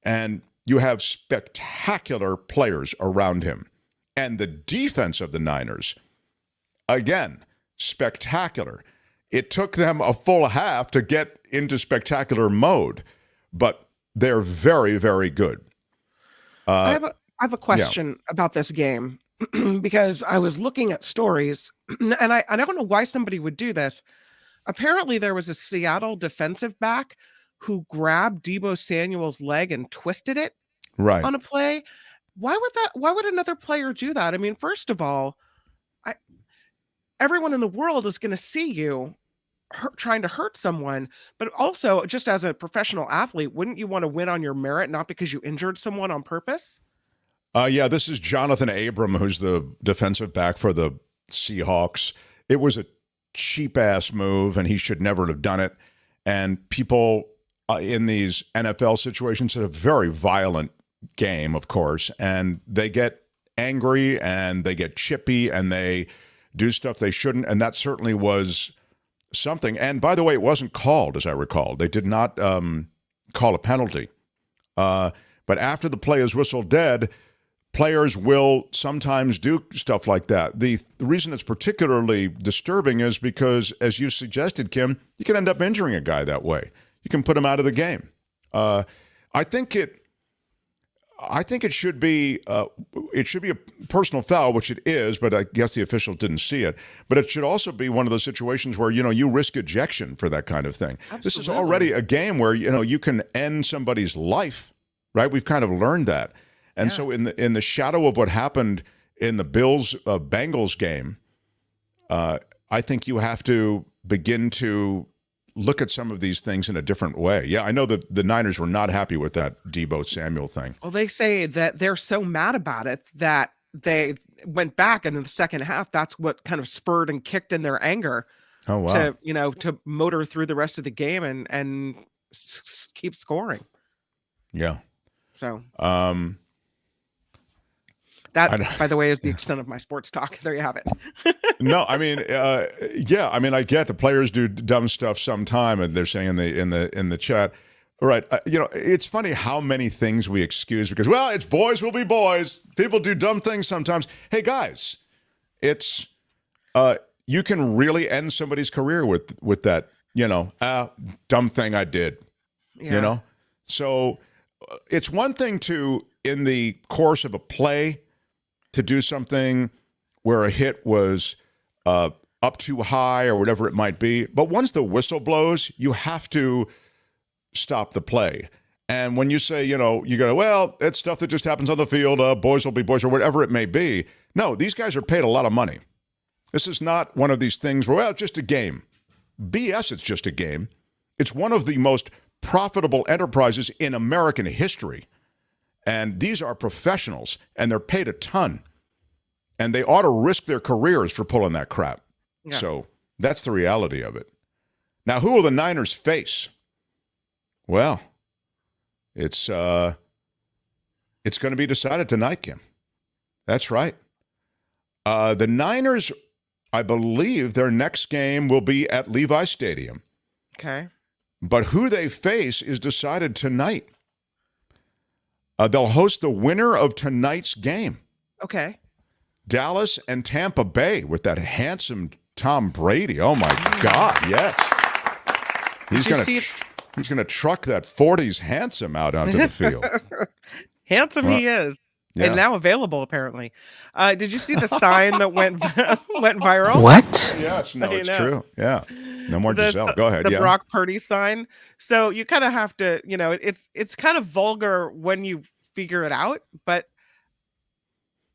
And you have spectacular players around him. And the defense of the Niners, again, spectacular. It took them a full half to get into spectacular mode, but they're very, very good. I have a question about this game because I was looking at stories, and I don't know why somebody would do this. Apparently, there was a Seattle defensive back who grabbed Deebo Samuel's leg and twisted it on a play. Why would another player do that? I mean, first of all, everyone in the world is going to see you trying to hurt someone, but also just as a professional athlete, wouldn't you want to win on your merit, not because you injured someone on purpose? Yeah, this is Jonathan Abram, who's the defensive back for the Seahawks. It was a cheap-ass move, and he should never have done it. And people in these NFL situations, it's a very violent game, of course, and they get angry, and they get chippy, and they do stuff they shouldn't, and that certainly was something. And by the way, it wasn't called, as I recall. They did not call a penalty But after the play is whistled dead, players will sometimes do stuff like that. The reason it's particularly disturbing is because, as you suggested, Kim, you can end up injuring a guy that way. You can put him out of the game. I think it should be a personal foul, which it is, but I guess the officials didn't see it. But it should also be one of those situations where, you risk ejection for that kind of thing. Absolutely. This is already a game where, you can end somebody's life, right? We've kind of learned that. And so in the shadow of what happened in the Bills-Bengals game, I think you have to begin to look at some of these things in a different way. Yeah, I know that the Niners were not happy with that Deebo Samuel thing. Well, they say that they're so mad about it that they went back, and in the second half, that's what kind of spurred and kicked in their anger. Oh, wow. To motor through the rest of the game and keep scoring. Yeah. So that, by the way, is the extent of my sports talk. There you have it. No, I mean, I get the players do dumb stuff sometime, and they're saying in the chat. All right, it's funny how many things we excuse because, well, it's boys will be boys. People do dumb things sometimes. Hey, guys, it's you can really end somebody's career with that, dumb thing I did. Yeah. So it's one thing to, in the course of a play, to do something where a hit was up too high or whatever it might be. But once the whistle blows, you have to stop the play. And when you say, you go, well, it's stuff that just happens on the field, boys will be boys, or whatever it may be. No, these guys are paid a lot of money. This is not one of these things where, well, it's just a game. BS, it's just a game. It's one of the most profitable enterprises in American history. And these are professionals, and they're paid a ton. And they ought to risk their careers for pulling that crap. Yeah. So that's the reality of it. Now, who will the Niners face? Well, it's going to be decided tonight, Kim. That's right. The Niners, I believe their next game will be at Levi Stadium. Okay. But who they face is decided tonight. They'll host the winner of tonight's game. Okay. Dallas and Tampa Bay with that handsome Tom Brady. Oh, my God, yes. He's going to truck that 40s handsome out onto the field. Handsome he is. Yeah. And now available, apparently. Did you see the sign that went viral? What? Yes, no, it's true. Yeah. No more Giselle. Go ahead. The Brock Purdy sign. So you kind of have to, it's kind of vulgar when you figure it out, but.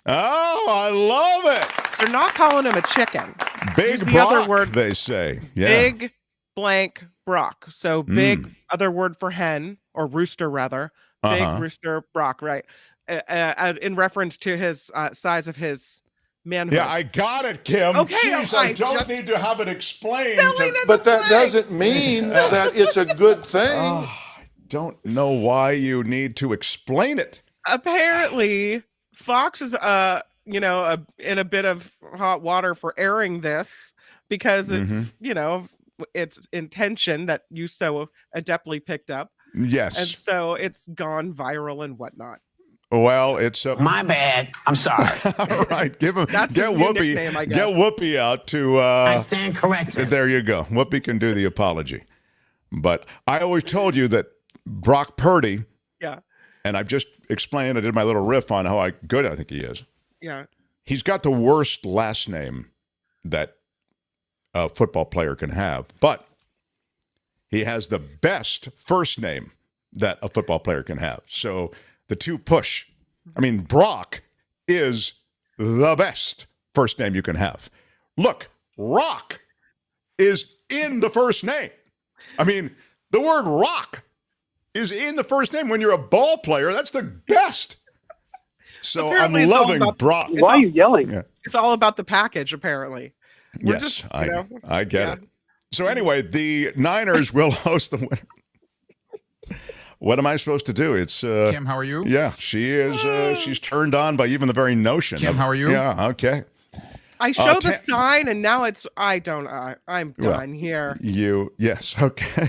Oh, I love it. They're not calling him a chicken. Big Brock, other word, they say. Yeah. Big blank Brock. So big, other word for hen or rooster, rather. Big rooster Brock, right? In reference to his size of his manhood. Yeah, I got it, Kim. Okay, jeez, I don't need to have it explained. But that doesn't mean that it's a good thing. I don't know why you need to explain it. Apparently, Fox is, in a bit of hot water for airing this because it's, it's intention that you so adeptly picked up. Yes. And so it's gone viral and whatnot. Well, it's my bad. I'm sorry. All right, get Whoopi out to. I stand corrected. There you go. Whoopi can do the apology, but I always told you that Brock Purdy. Yeah. And I've just explained. I did my little riff on how good I think he is. Yeah. He's got the worst last name that a football player can have, but he has the best first name that a football player can have. So. The two push. I mean, Brock is the best first name you can have. Look, Rock is in the first name. I mean, the word rock is in the first name. When you're a ball player, that's the best. So apparently I'm loving Brock. Why are you yelling? Yeah. It's all about the package, apparently. Yes, I get it. So anyway, the Niners will host the winner. What am I supposed to do? It's Kim, how are you? Yeah, she is. She's turned on by even the very notion. Kim, how are you? Yeah, okay. I show the sign, and now it's. I'm done here. Yes, okay.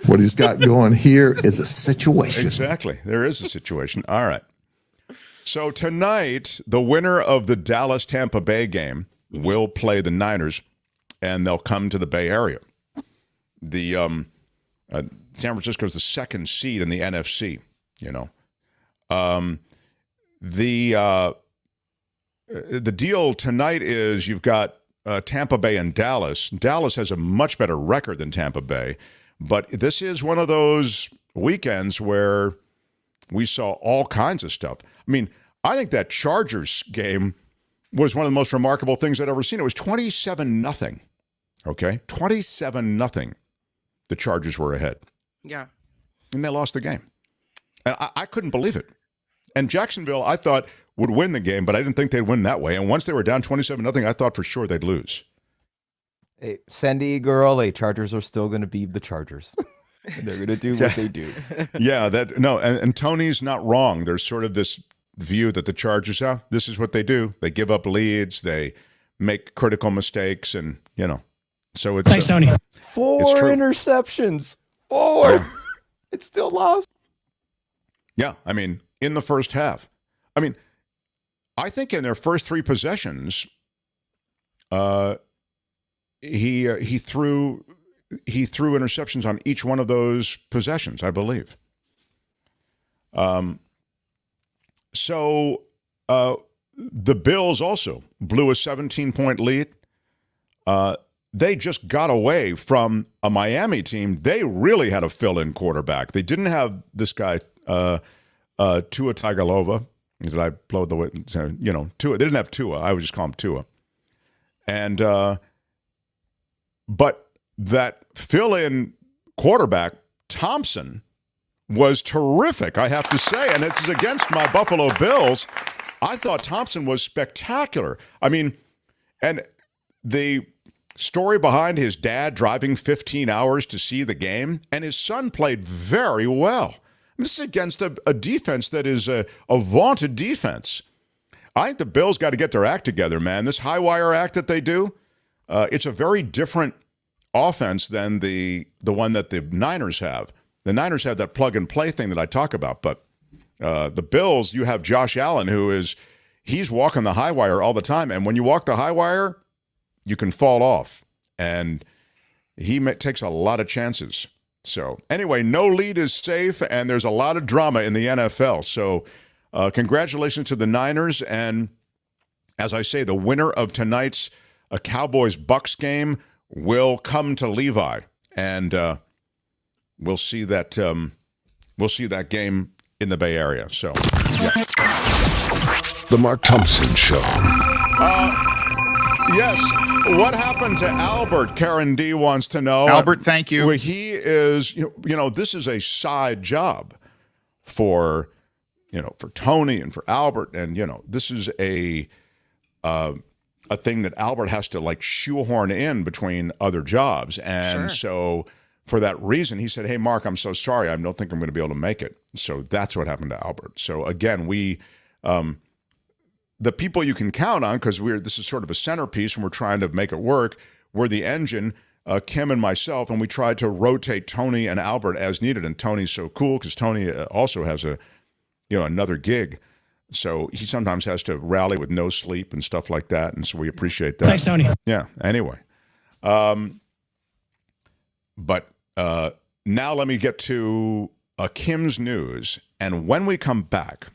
What he's got going here is a situation. Exactly. There is a situation. All right. So tonight, the winner of the Dallas-Tampa Bay game will play the Niners, and they'll come to the Bay Area. The San Francisco is the second seed in the NFC, you know. The deal tonight is you've got Tampa Bay and Dallas. Dallas has a much better record than Tampa Bay, but this is one of those weekends where we saw all kinds of stuff. I mean, I think that Chargers game was one of the most remarkable things I'd ever seen. It was 27-0. Okay? 27-0. The Chargers were ahead. Yeah. And they lost the game. And I couldn't believe it. And Jacksonville, I thought, would win the game, but I didn't think they'd win that way. And once they were down 27-0, I thought for sure they'd lose. Hey, Sandy girl, Chargers are still going to be the Chargers. They're going to do what they do. Yeah, and Tony's not wrong. There's sort of this view that the Chargers, this is what they do. They give up leads, they make critical mistakes, and, you know. So it's Thanks, Tony. 4 interceptions. 4. Yeah. It's still lost. Yeah, I mean, in the first half. I mean, I think in their first 3 possessions, he threw interceptions on each one of those possessions, I believe. So the Bills also blew a 17-point lead. They just got away from a Miami team. They really had a fill-in quarterback. They didn't have this guy, Tua Tagovailoa. Did I blow the, you know, Tua? They didn't have Tua. I would just call him Tua. And, but that fill-in quarterback, Thompson, was terrific, I have to say. And it's against my Buffalo Bills. I thought Thompson was spectacular. I mean, and the story behind his dad driving 15 hours to see the game, and his son played very well. This is against a defense that is a vaunted defense. I think the Bills got to get their act together, man. This high wire act that they do, it's a very different offense than the one that the Niners have. The Niners have that plug and play thing that I talk about, but the Bills, you have Josh Allen, he's walking the high wire all the time, and when you walk the high wire, you can fall off, and he takes a lot of chances. So anyway, no lead is safe, and there's a lot of drama in the NFL. So congratulations to the Niners, and as I say, the winner of tonight's Cowboys-Bucks game will come to Levi, and we'll see that game in the Bay Area. So, yeah. The Mark Thompson Show. Yes. What happened to Albert? Karen D wants to know. Albert, thank you. Well, he is, this is a side job for Tony and for Albert. And, this is a thing that Albert has to shoehorn in between other jobs. And so for that reason, he said, hey, Mark, I'm so sorry. I don't think I'm going to be able to make it. So that's what happened to Albert. So again, the people you can count on, because this is sort of a centerpiece and we're trying to make it work, we're the engine, Kim and myself, and we tried to rotate Tony and Albert as needed. And Tony's so cool because Tony also has another gig. So he sometimes has to rally with no sleep and stuff like that. And so we appreciate that. Thanks, Tony. Yeah, anyway. But now let me get to Kim's news. And when we come back,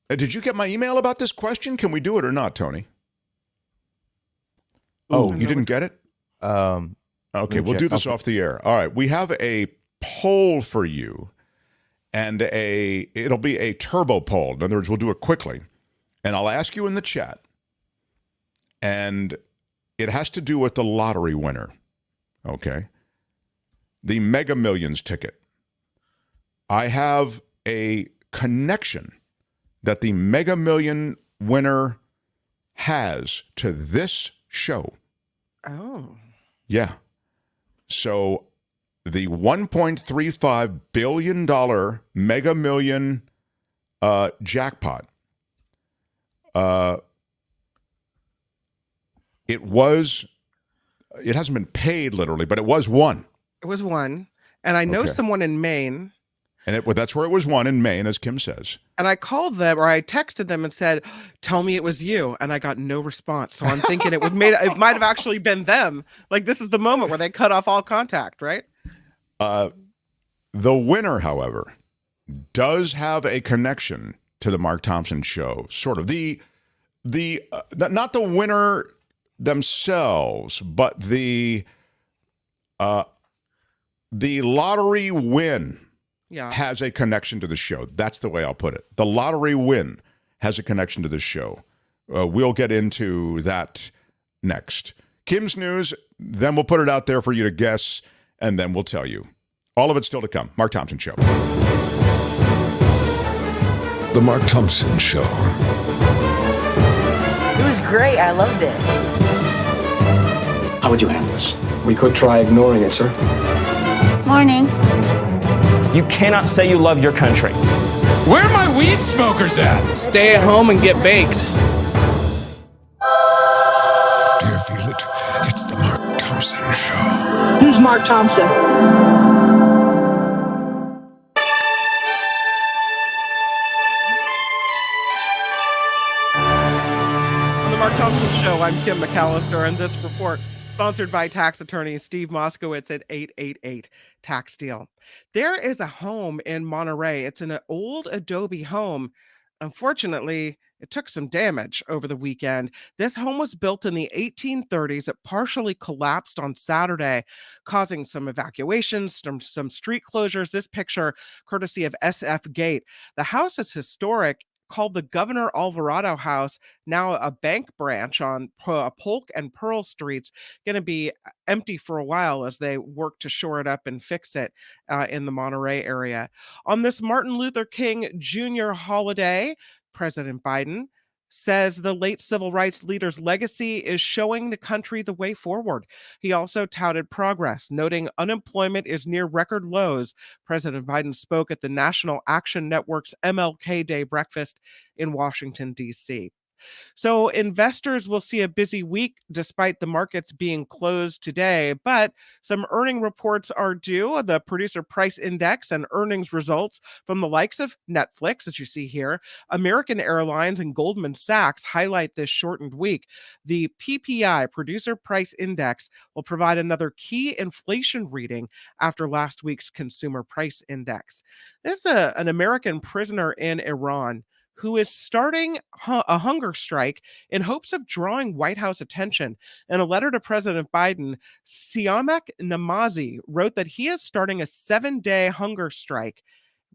did you get my email about this question? Can we do it or not, Tony? Oh, you didn't get it? Okay, we'll do this off the air. All right, we have a poll for you, and it'll be a turbo poll. In other words, we'll do it quickly, and I'll ask you in the chat, and it has to do with the lottery winner, okay? The Mega Millions ticket. I have a connection that the Mega Million winner has to this show. Oh. Yeah. So the $1.35 billion Mega Million jackpot, it was It hasn't been paid literally, but it was won. It was won. And I know someone in Maine. And that's where it was won, in Maine, as Kim says. And I called them, or I texted them and said, "Tell me it was you." And I got no response. So I'm thinking it might have actually been them. Like, this is the moment where they cut off all contact, right? The winner, however, does have a connection to the Mark Thompson show. Sort of not the winner themselves, but the lottery win has a connection to the show. That's the way I'll put it. The lottery win has a connection to the show. We'll get into that next. Kim's news, then we'll put it out there for you to guess, and then we'll tell you. All of it still to come. Mark Thompson Show. The Mark Thompson Show. It was great. I loved it. How would you handle this? We could try ignoring it, sir. Morning. You cannot say you love your country. Where are my weed smokers at? Stay at home and get baked. Do you feel it? It's the Mark Thompson Show. Who's Mark Thompson? On the Mark Thompson Show, I'm Kim McAllister, and this report sponsored by tax attorney Steve Moskowitz at 888 Tax Deal. There is a home in Monterey. It's an old adobe home. Unfortunately, it took some damage over the weekend. This home was built in the 1830s. It partially collapsed on Saturday, causing some evacuations, some street closures. This picture, courtesy of SF Gate. The house is historic, called the Governor Alvarado House, now a bank branch on Polk and Pearl Streets, going to be empty for a while as they work to shore it up and fix it in the Monterey area. On this Martin Luther King Jr. holiday, President Biden says the late civil rights leader's legacy is showing the country the way forward. He also touted progress, noting unemployment is near record lows. President Biden spoke at the National Action Network's MLK Day breakfast in Washington, D.C. So investors will see a busy week despite the markets being closed today, but some earning reports are due. The producer price index and earnings results from the likes of Netflix, as you see here, American Airlines and Goldman Sachs highlight this shortened week. The PPI, producer price index, will provide another key inflation reading after last week's consumer price index. There's an American prisoner in Iran who is starting a hunger strike in hopes of drawing White House attention. In a letter to President Biden, Siamak Namazi wrote that he is starting a 7-day hunger strike,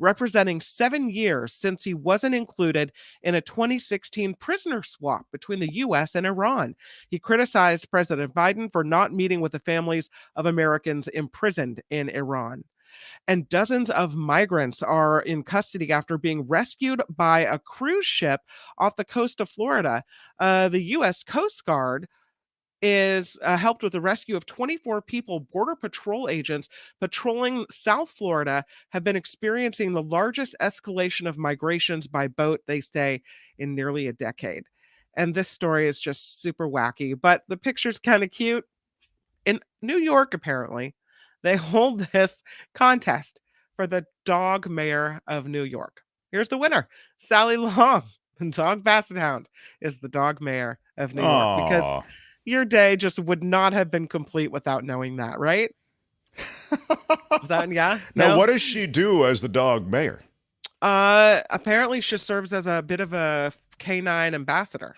representing 7 years since he wasn't included in a 2016 prisoner swap between the U.S. and Iran. He criticized President Biden for not meeting with the families of Americans imprisoned in Iran. And dozens of migrants are in custody after being rescued by a cruise ship off the coast of Florida. The U.S. Coast Guard is helped with the rescue of 24 people. Border Patrol agents patrolling South Florida have been experiencing the largest escalation of migrations by boat, they say, in nearly a decade. And this story is just super wacky, but the picture's kind of cute. In New York, apparently, they hold this contest for the dog mayor of New York. Here's the winner. Sally Long, the dog basset hound, is the dog mayor of New York, because your day just would not have been complete without knowing that, right? Yeah? Now, No? what does she do as the dog mayor? Apparently she serves as a bit of a canine ambassador.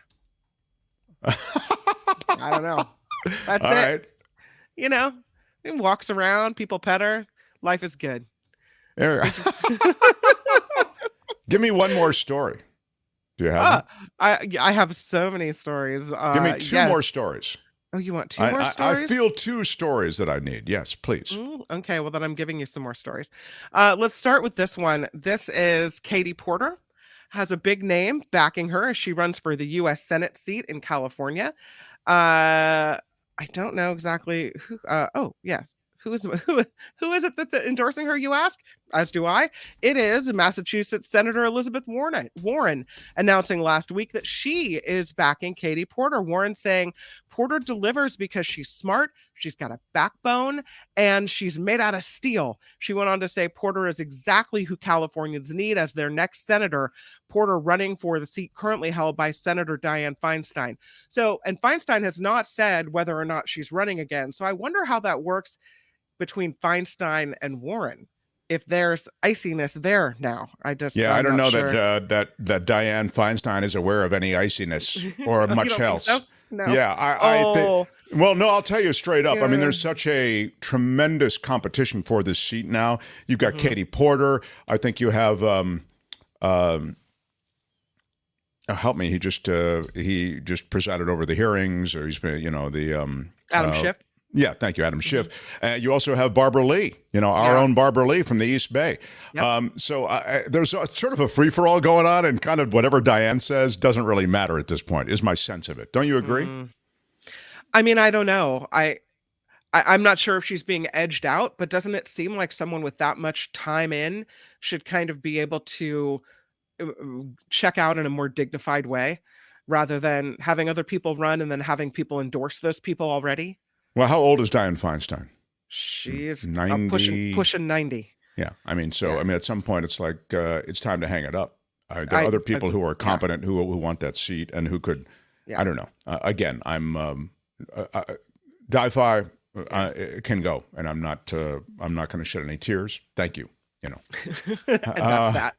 I don't know. That's All it. right. You know, he walks around, people pet her. Life is good. There. Give me one more story. Do you have them? I have so many stories. Give me two more stories. Oh, you want two more I stories? feel two stories that I need. Yes, please. Okay, well then I'm giving you some more stories. Let's start with this one. This is Katie Porter. Has a big name backing her as she runs for the U.S. Senate seat in California. I don't know exactly who. Oh, yes. Who is it that's endorsing her, you ask? As do I. It is Massachusetts Senator Elizabeth Warren announcing last week that she is backing Katie Porter. Warren saying Porter delivers because she's smart, she's got a backbone, and she's made out of steel. She went on to say Porter is exactly who Californians need as their next senator. Porter running for the seat currently held by Senator Dianne Feinstein. So, and Feinstein has not said whether or not she's running again. So I wonder how that works between Feinstein and Warren. If there's iciness there now. I don't know sure. that Dianne Feinstein is aware of any iciness or much else. So? No. Yeah, I think. Well, no, I'll tell you straight up. Yeah. I mean, there's such a tremendous competition for this seat now. You've got Katie Porter. I think you have. Help me. He just presided over the hearings, or he's been, Adam Schiff. Yeah, thank you, Adam Schiff. You also have Barbara Lee, our own Barbara Lee from the East Bay. Yep. So there's sort of a free-for-all going on, and kind of whatever Dianne says doesn't really matter at this point, is my sense of it. Don't you agree? I mean, I don't know. I'm not sure if she's being edged out, but doesn't it seem like someone with that much time in should kind of be able to check out in a more dignified way, rather than having other people run and then having people endorse those people already? Well, how old is Dianne Feinstein? She's 90. Pushing 90. Yeah, I mean, at some point, it's like it's time to hang it up. There are other people who are competent who want that seat and who could. Yeah. I don't know. Again, I'm Di-Fi can go, and I'm not going to shed any tears. Thank you. And that's that.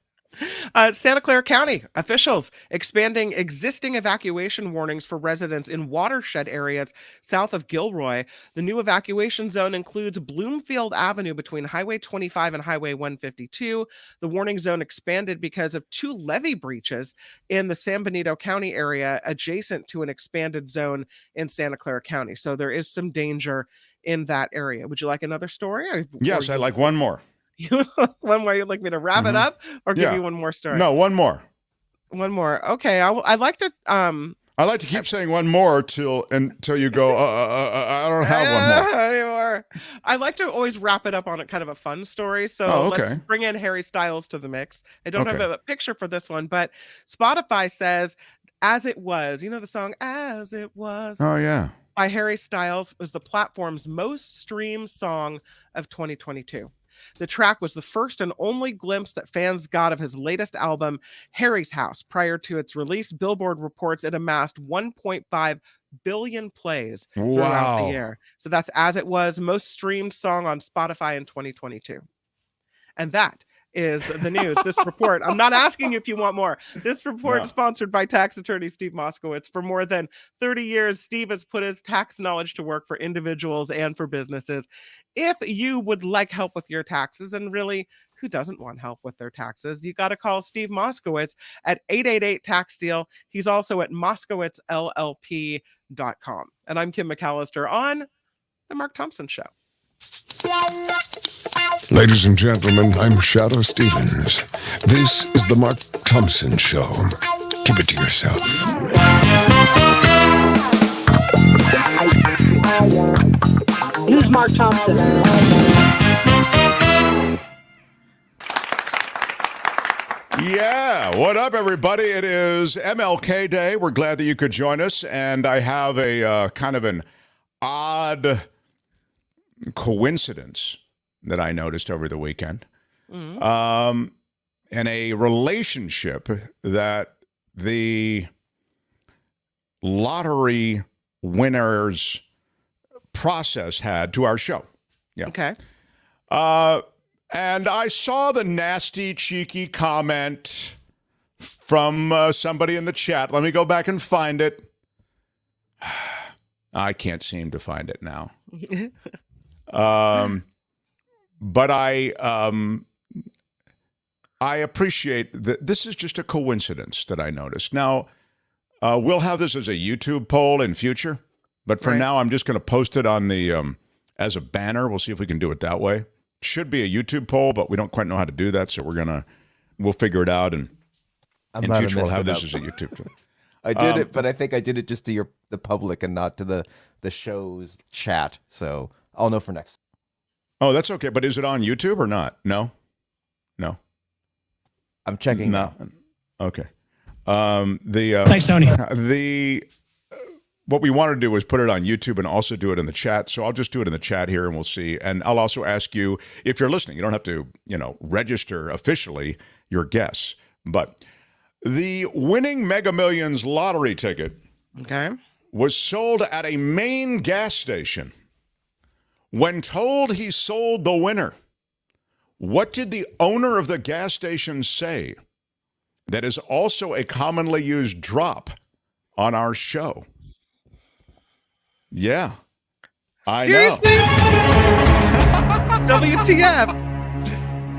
Santa Clara County officials expanding existing evacuation warnings for residents in watershed areas south of Gilroy. The new evacuation zone includes Bloomfield Avenue between Highway 25 and Highway 152. The warning zone expanded because of 2 levee breaches in the San Benito County area adjacent to an expanded zone in Santa Clara County. So there is some danger in that area. Would you like another story? Yes, I'd like one more. One more. You'd like me to wrap it up, or give you one more story? No, one more. One more. Okay. I'd like to. I like to keep saying one more until you go. I don't have one more anymore. I like to always wrap it up on a kind of a fun story. So let's bring in Harry Styles to the mix. I don't have a picture for this one, but Spotify says, "As It Was." You know the song "As It Was." Oh yeah. By Harry Styles was the platform's most streamed song of 2022. The track was the first and only glimpse that fans got of his latest album, Harry's House. Prior to its release, Billboard reports it amassed 1.5 billion plays throughout the year. So that's As It Was, most streamed song on Spotify in 2022. And that is the news. This report, I'm not asking if you want more. This report is sponsored by tax attorney Steve Moskowitz. For more than 30 years, Steve has put his tax knowledge to work for individuals and for businesses. If you would like help with your taxes, and really, who doesn't want help with their taxes? You got to call Steve Moskowitz at 888-TAX-DEAL. He's also at moskowitzllp.com. And I'm Kim McAllister on The Mark Thompson Show. Ladies and gentlemen, I'm Shadow Stevens. This is The Mark Thompson Show. Keep it to yourself. Who's Mark Thompson? Yeah, what up, everybody? It is MLK Day. We're glad that you could join us, and I have a kind of an odd coincidence that I noticed over the weekend, and a relationship that the lottery winners process had to our show. Yeah. Okay. And I saw the nasty, cheeky comment from somebody in the chat. Let me go back and find it. I can't seem to find it now. But I appreciate that this is just a coincidence that I noticed. Now, we'll have this as a YouTube poll in future, but for now, I'm just going to post it on the as a banner. We'll see if we can do it that way. Should be a YouTube poll, but we don't quite know how to do that, so we'll figure it out, and in future we'll have this as a YouTube poll. I did it, but I think I did it just to the public and not to the show's chat. So I'll know for next. Oh, that's okay. But is it on YouTube or not? No. I'm checking. No. Okay. Thanks, Tony. what we want to do is put it on YouTube and also do it in the chat. So I'll just do it in the chat here and we'll see. And I'll also ask you, if you're listening, you don't have to, register officially your guess. But the winning Mega Millions lottery ticket was sold at a Maine gas station. When told he sold the winner, what did the owner of the gas station say? That is also a commonly used drop on our show. Yeah. I Seriously? know. WTF.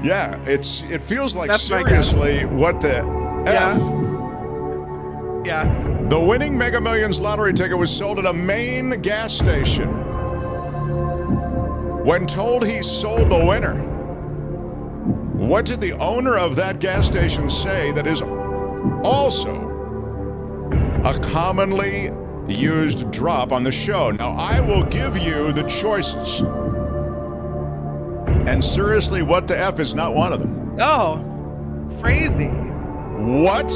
Yeah, it feels like That's seriously what the F. Yeah. The winning Mega Millions lottery ticket was sold at a Maine gas station. When told he sold the winner, what did the owner of that gas station say that is also a commonly used drop on the show? Now, I will give you the choices. And seriously, what the F is not one of them. Oh, crazy. What?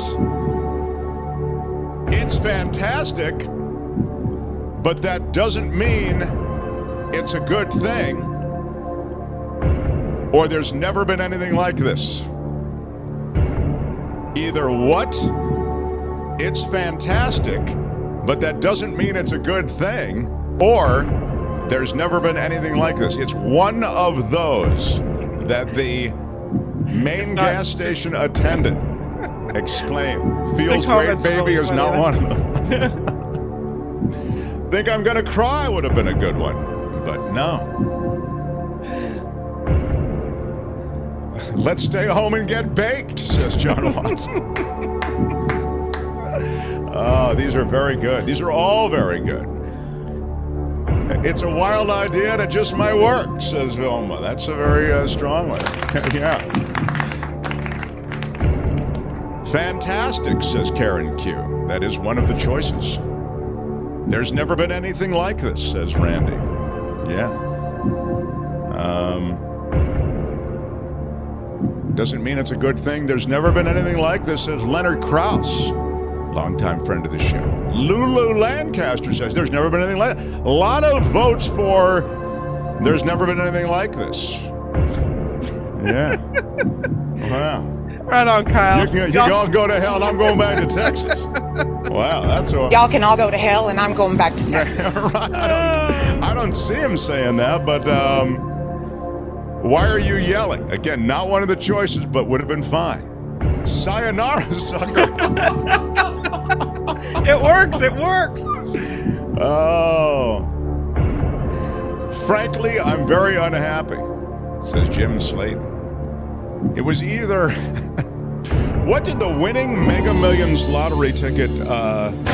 It's fantastic, but that doesn't mean it's a good thing. Or there's never been anything like this. Either what? It's fantastic, but that doesn't mean it's a good thing, or there's never been anything like this. It's one of those that the main gas station attendant exclaimed. Feels great, baby, is not one of them. Think I'm gonna cry would have been a good one, but no. Let's stay home and get baked, says John Watson. Oh, these are very good. These are all very good. It's a wild idea and it just might work, says Vilma. That's a very strong one. Yeah. Fantastic, says Karen Q. That is one of the choices. There's never been anything like this, says Randy. Yeah. Doesn't mean it's a good thing. There's never been anything like this, says Leonard Krause, longtime friend of the show. Lulu Lancaster says there's never been anything like it. A lot of votes for there's never been anything like this. Yeah. Wow. Right on, Kyle. You can all go to hell and I'm going back to Texas. Wow, that's all. Y'all can all go to hell and I'm going back to Texas. Right. I don't see him saying that, but why are you yelling? Again, not one of the choices, but would have been fine. Sayonara, sucker. It works. It works. Oh. Frankly, I'm very unhappy, says Jim Slayton. It was either... What did the winning Mega Millions lottery ticket... All right.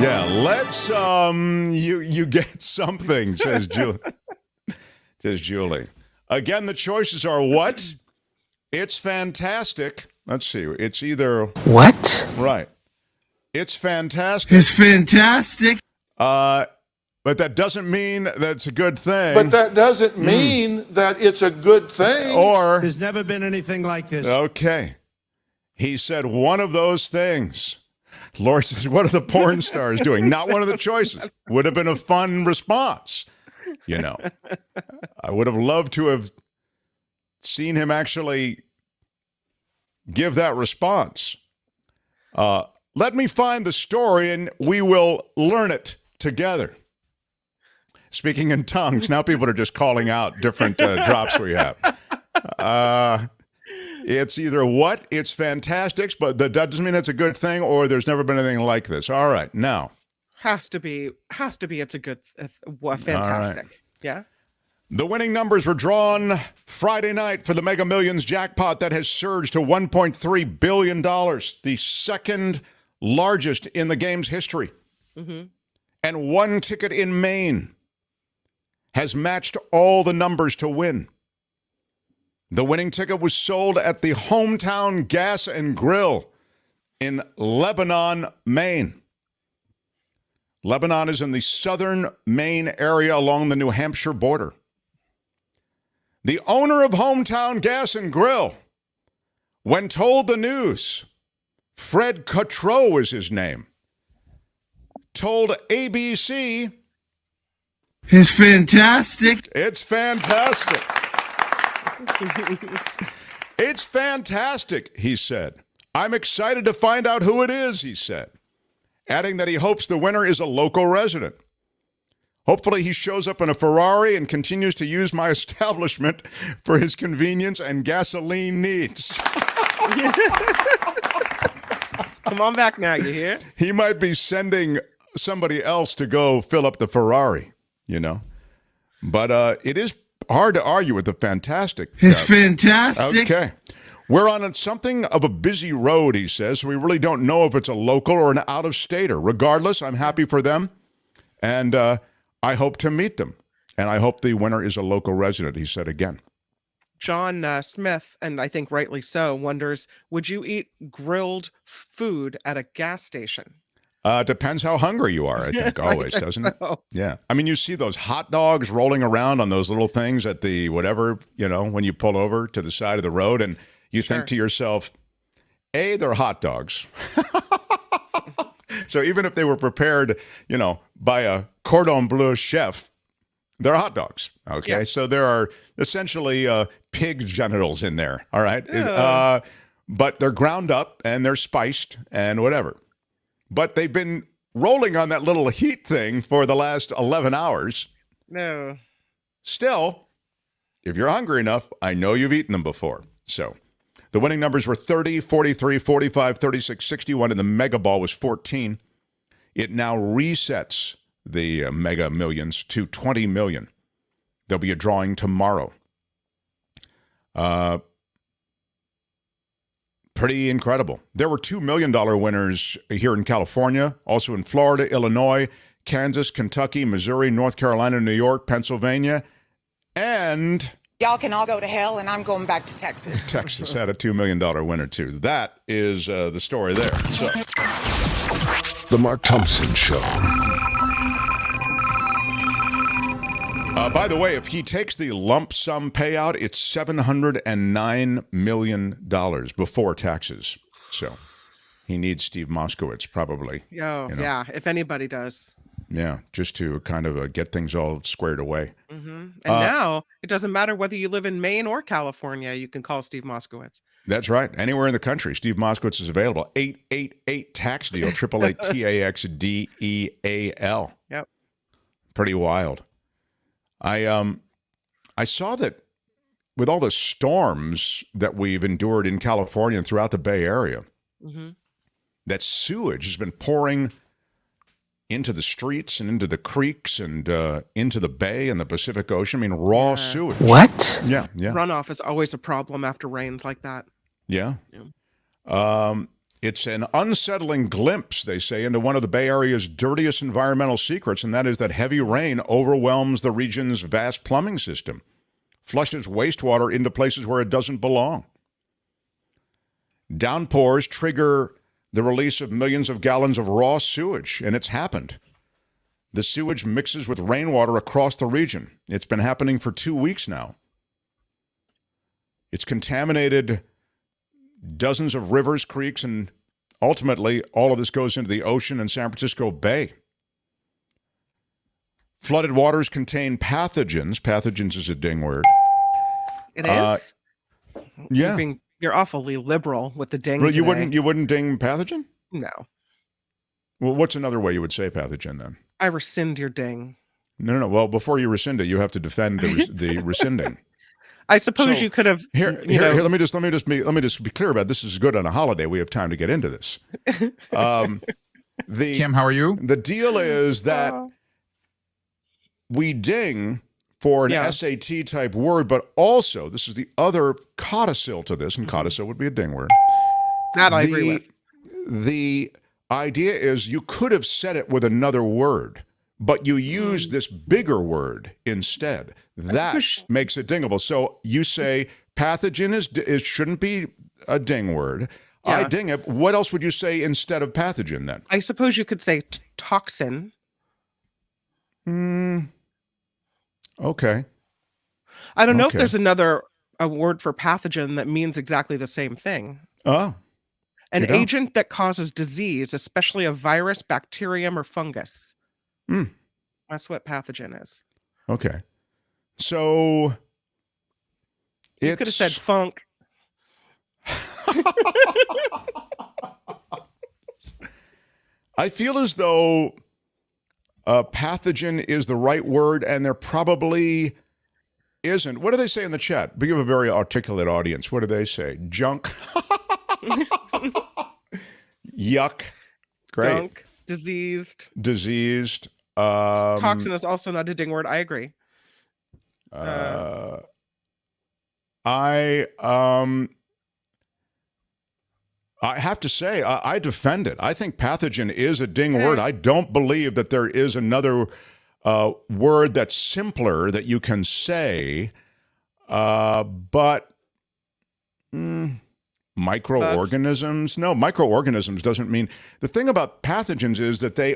Yeah, let's... You get something, says Julie. Says Julie. Again, the choices are what? It's fantastic. Let's see. It's either... What? Right. It's fantastic. It's fantastic. But that doesn't mean that it's a good thing. But that doesn't mean that it's a good thing. Or... There's never been anything like this. Okay. He said one of those things. Lord says, what are the porn stars doing? Not one of the choices. Would have been a fun response. I would have loved to have seen him actually give that response. Let me find the story and we will learn it together. Speaking in tongues, now people are just calling out different drops we have. It's either what, it's fantastic, but that doesn't mean it's a good thing, or there's never been anything like this. All right, now. Has to be. It's a good, fantastic. Right. Yeah. The winning numbers were drawn Friday night for the Mega Millions jackpot that has surged to $1.3 billion, the second largest in the game's history. Mm-hmm. And one ticket in Maine has matched all the numbers to win. The winning ticket was sold at the Hometown Gas and Grill in Lebanon, Maine. Lebanon is in the southern Maine area along the New Hampshire border. The owner of Hometown Gas and Grill, when told the news, Fred Cotreau is his name, told ABC, It's fantastic. it's fantastic. It's fantastic, he said. I'm excited to find out who it is, he said, adding that he hopes the winner is a local resident. Hopefully he shows up in a Ferrari and continues to use my establishment for his convenience and gasoline needs. Come on back now, you hear? He might be sending somebody else to go fill up the Ferrari, you know. But it is hard to argue with the fantastic. It's fantastic. Okay. We're on something of a busy road, he says. We really don't know if it's a local or an out-of-stater. Regardless, I'm happy for them, and I hope to meet them. And I hope the winner is a local resident, he said again. John Smith, and I think rightly so, wonders, would you eat grilled food at a gas station? Depends how hungry you are, I think, always, doesn't it? Yeah. I mean, you see those hot dogs rolling around on those little things at the whatever, you know, when you pull over to the side of the road, and you think to yourself, A, they're hot dogs. So even if they were prepared, you know, by a cordon bleu chef, they're hot dogs, okay? Yeah. So there are essentially pig genitals in there, all right? But they're ground up and they're spiced and whatever. But they've been rolling on that little heat thing for the last 11 hours. No. Still, if you're hungry enough, I know you've eaten them before. So the winning numbers were 30, 43, 45, 36, 61, and the Mega Ball was 14. It now resets the Mega Millions to 20 million. There'll be a drawing tomorrow. Pretty incredible. There were $2 million winners here in California, also in Florida, Illinois, Kansas, Kentucky, Missouri, North Carolina, New York, Pennsylvania, and... Y'all can all go to hell, and I'm going back to Texas. Texas had a $2 million winner, too. That is the story there. So. The Mark Thompson Show. By the way, if he takes the lump sum payout, it's $709 million before taxes. So he needs Steve Moskowitz, probably. Oh, yeah, if anybody does. Yeah, just to kind of get things all squared away. Mm-hmm. And now it doesn't matter whether you live in Maine or California, you can call Steve Moskowitz. That's right. Anywhere in the country, Steve Moskowitz is available. 888 tax deal, 888-TAX-DEAL. Yep. Pretty wild. I saw that with all the storms that we've endured in California and throughout the Bay Area, that sewage has been pouring into the streets and into the creeks and into the bay and the Pacific Ocean. I mean, raw sewage. What? Yeah. Runoff is always a problem after rains like that. Yeah. It's an unsettling glimpse, they say, into one of the Bay Area's dirtiest environmental secrets, and that is that heavy rain overwhelms the region's vast plumbing system, flushes wastewater into places where it doesn't belong. Downpours trigger the release of millions of gallons of raw sewage, and it's happened. The sewage mixes with rainwater across the region. It's been happening for 2 weeks now. It's contaminated dozens of rivers, creeks, and ultimately all of this goes into the ocean and San Francisco Bay. Flooded waters contain pathogens. Pathogens is a ding word. It is? Yeah. You're awfully liberal with the ding. Well, you wouldn't ding pathogen? No. Well, what's another way you would say pathogen then? I rescind your ding. No. Well, before you rescind it, you have to defend the rescinding. I suppose you could have. Here, let me just be clear about it. This is good on a holiday. We have time to get into this. Kim, how are you? The deal is that we ding for an SAT type word, but also this is the other codicil to this, and codicil would be a ding word. That I agree with. The idea is you could have said it with another word, but you use this bigger word instead. That makes it dingable. So you say pathogen is shouldn't be a ding word. Yeah. I ding it. What else would you say instead of pathogen then? I suppose you could say toxin. Okay. I don't know if there's a word for pathogen that means exactly the same thing. Oh. An agent that causes disease, especially a virus, bacterium, or fungus. That's what pathogen is. Okay. So you could have said funk. I feel as though pathogen is the right word, and there probably isn't. What do they say in the chat? We have a very articulate audience. What do they say? Junk. Yuck. Great. Junk. Diseased. Toxin is also not a ding word. I agree. I have to say, I defend it. I think pathogen is a ding word. I don't believe that there is another word that's simpler that you can say, but microorganisms? No, microorganisms doesn't mean... The thing about pathogens is that they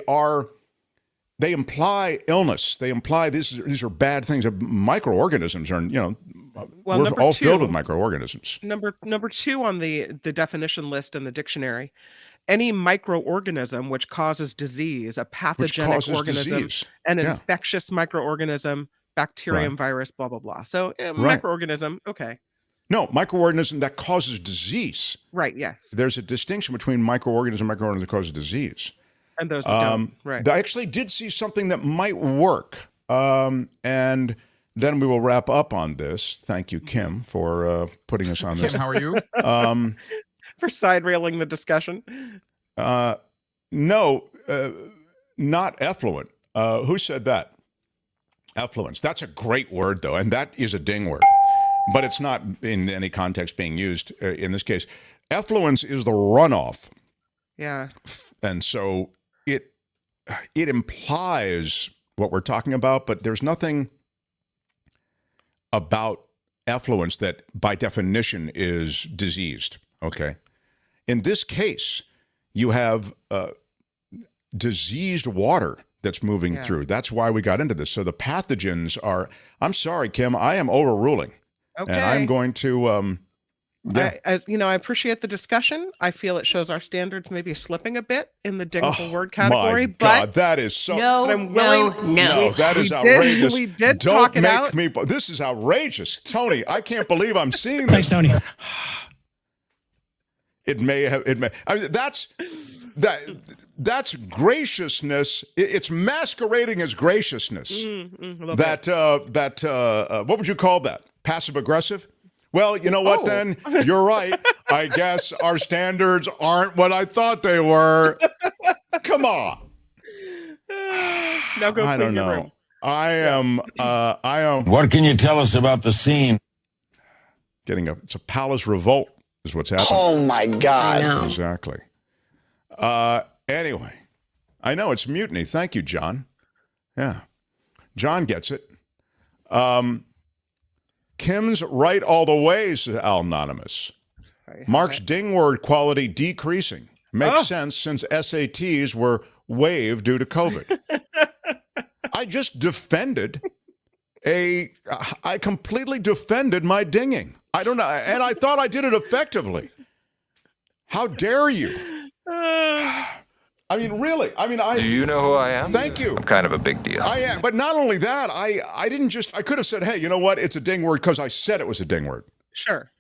imply illness. They imply these are bad things. Microorganisms are, we're all filled with microorganisms. Number 2 on the definition list in the dictionary, any microorganism which causes disease, a pathogenic organism, an infectious microorganism, bacterium, virus, blah, blah, blah. So microorganism, okay. No, microorganism that causes disease. Right, yes. There's a distinction between microorganism and microorganism that causes disease. And those that don't, right. I actually did see something that might work. And then we will wrap up on this. Thank you, Kim, for putting us on this. Kim, how are you? For side railing the discussion. No, not effluent. Who said that? Effluence. That's a great word, though, and that is a ding word. But it's not in any context being used in this case. Effluence is the runoff. Yeah. And so it implies what we're talking about, but there's nothing about effluence that by definition is diseased, okay? In this case, you have diseased water that's moving through. That's why we got into this. So the pathogens are, I'm sorry, Kim, I am overruling. Okay. And I'm going to... I appreciate the discussion. I feel it shows our standards maybe slipping a bit in the dingable word category. My God, that is so... No, that is outrageous. We did Don't talk it make out. me... This is outrageous. Tony, I can't believe I'm seeing this. Thanks, Tony. It may... I mean, that's graciousness. It's masquerading as graciousness. What would you call that? Passive aggressive? Well, you know what then? You're right. I guess our standards aren't what I thought they were. Come on. Now go I don't your know. room. I am. What can you tell us about the scene? It's a palace revolt is what's happening. Oh my God. Exactly. Anyway, I know it's mutiny. Thank you, John. Yeah. John gets it. Kim's right all the way, says Al Anonymous. Mark's ding word quality decreasing. Makes sense since SATs were waived due to COVID. I just I completely defended my dinging. I don't know, and I thought I did it effectively. How dare you? I mean, really. I mean, Do you know who I am? Thank you. I'm kind of a big deal. I am, but not only that, I could have said, hey, you know what? It's a ding word because I said it was a ding word. Sure.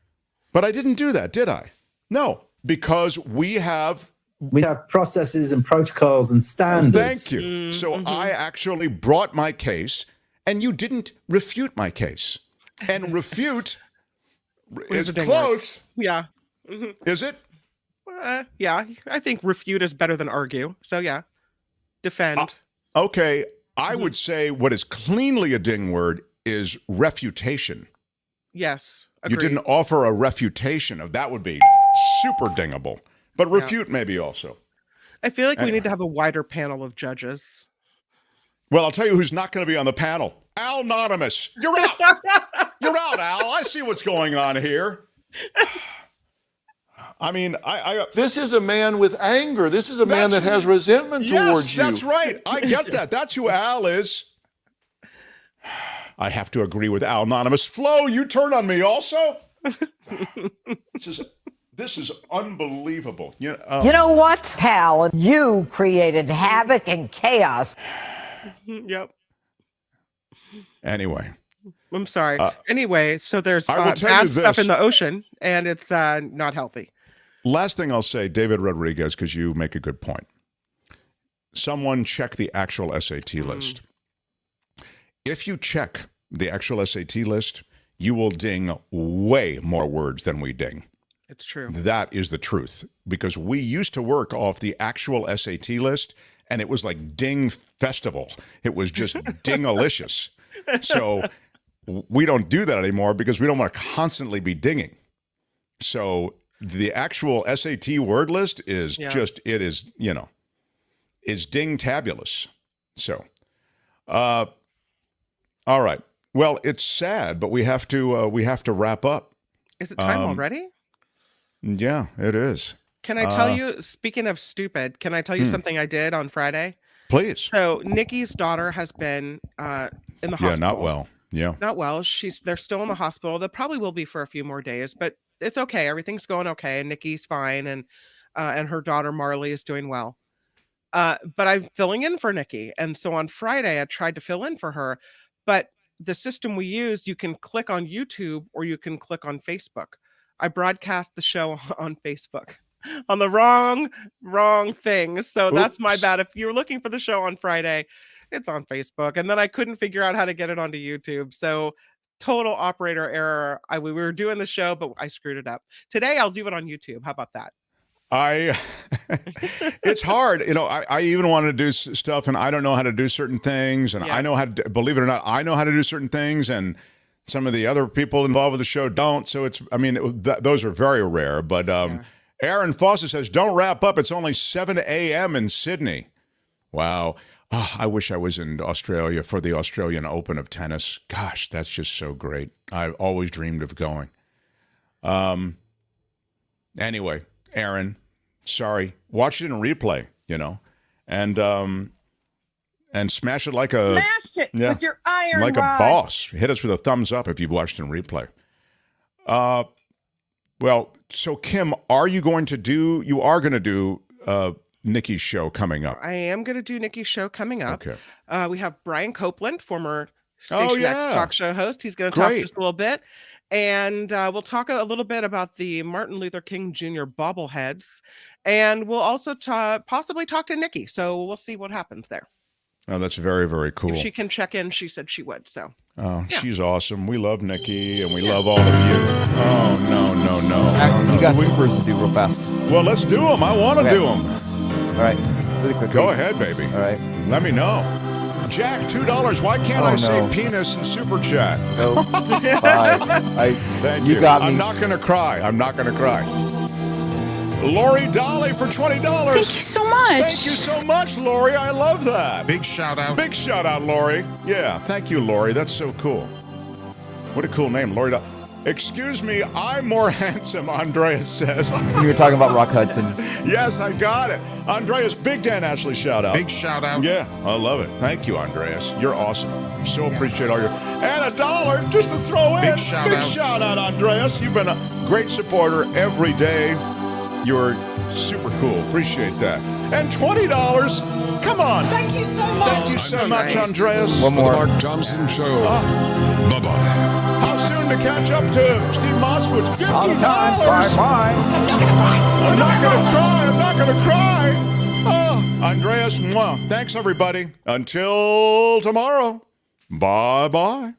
But I didn't do that, did I? No, because we have processes and protocols and standards. Thank you. So I actually brought my case, and you didn't refute my case. And refute is close. Yeah. Is it? Yeah, I think refute is better than argue. So yeah, defend. Okay, I would say what is cleanly a ding word is refutation. Yes, agreed. You didn't offer a refutation of that would be super dingable, but refute maybe also. I feel like we need to have a wider panel of judges. Well, I'll tell you who's not going to be on the panel. Al Anonymous, you're out. You're out, Al. I see what's going on here. I mean, this is a man with anger. This is a man that has resentment towards you. That's right. I get that. That's who Al is. I have to agree with Al Anonymous. Flo, you turn on me also? This This is unbelievable. You know what, pal? You created havoc and chaos. Yep. Anyway. I'm sorry. Anyway, so there's bad stuff in the ocean, and it's not healthy. Last thing I'll say, David Rodriguez, because you make a good point. Someone check the actual SAT list. If you check the actual SAT list, you will ding way more words than we ding. It's true. That is the truth, because we used to work off the actual SAT list, and it was like ding festival. It was just dingalicious. So we don't do that anymore because we don't want to constantly be dinging. So the actual SAT word list is just, it is, is ding-tabulous. So, all right. Well, it's sad, but we have to wrap up. Is it time already? Yeah, it is. Can I tell you, speaking of stupid, can I tell you something I did on Friday? Please. So Nikki's daughter has been in the hospital. Yeah, not well. Yeah. Not well. They're still in the hospital. They probably will be for a few more days, but it's okay. Everything's going okay. And Nikki's fine. And her daughter Marley is doing well. But I'm filling in for Nikki. And so on Friday, I tried to fill in for her. But the system we use, you can click on YouTube or you can click on Facebook. I broadcast the show on Facebook on the wrong thing. So that's my bad. If you're looking for the show on Friday, it's on Facebook. And then I couldn't figure out how to get it onto YouTube. So total operator error. We were doing the show, but I screwed it up. Today, I'll do it on YouTube. How about that? It's hard. I even want to do stuff and I don't know how to do certain things. And I know how to, believe it or not, I know how to do certain things. And some of the other people involved with the show don't. So those are very rare. But Aaron Foster says, don't wrap up. It's only 7 a.m. in Sydney. Wow. Oh, I wish I was in Australia for the Australian Open of tennis. Gosh, that's just so great. I've always dreamed of going. Anyway, Aaron, sorry. Watch it in replay, and smash it like a... Smash it with your iron like rod. A boss. Hit us with a thumbs up if you've watched it in replay. Well, so Kim, you are going to do Nikki's show coming up. I am going to do Nikki's show coming up. Okay. We have Brian Copeland, former Station X talk show host. He's going to talk just a little bit. And we'll talk a little bit about the Martin Luther King Jr. bobbleheads. And we'll also possibly talk to Nikki. So we'll see what happens there. Oh, that's very, very cool. If she can check in, she said she would. So. Oh, she's awesome. We love Nikki, and we love all of you. Oh, no. You got supers to do real fast. Well, let's do them. I want to do them. All right. Really quick. Go ahead, baby. All right. Let me know. Jack, $2. Why can't I say penis in Super Chat? No. Thank you. Got me. I'm not going to cry. Lori Dolly for $20. Thank you so much. Thank you so much, Lori. I love that. Big shout out. Big shout out, Lori. Yeah, thank you, Lori. That's so cool. What a cool name, Lori Dolly. Excuse me, I'm more handsome, Andreas says. You were talking about Rock Hudson. Yes, I got it. Andreas, Big Dan Ashley shout out. Big shout out. Yeah, I love it. Thank you, Andreas. You're awesome. So appreciate all your... And $1 just to throw in. Big shout out, Andreas. You've been a great supporter every day. You're super cool. Appreciate that. And $20. Come on. Thank you so much. Thank you so much, Andreas. One more. The Mark Thompson Show. Bye-bye. How soon to catch up to Steve Moskowitz? $50. Bye-bye. I'm not going to cry. Oh, Andreas, thanks, everybody. Until tomorrow. Bye-bye.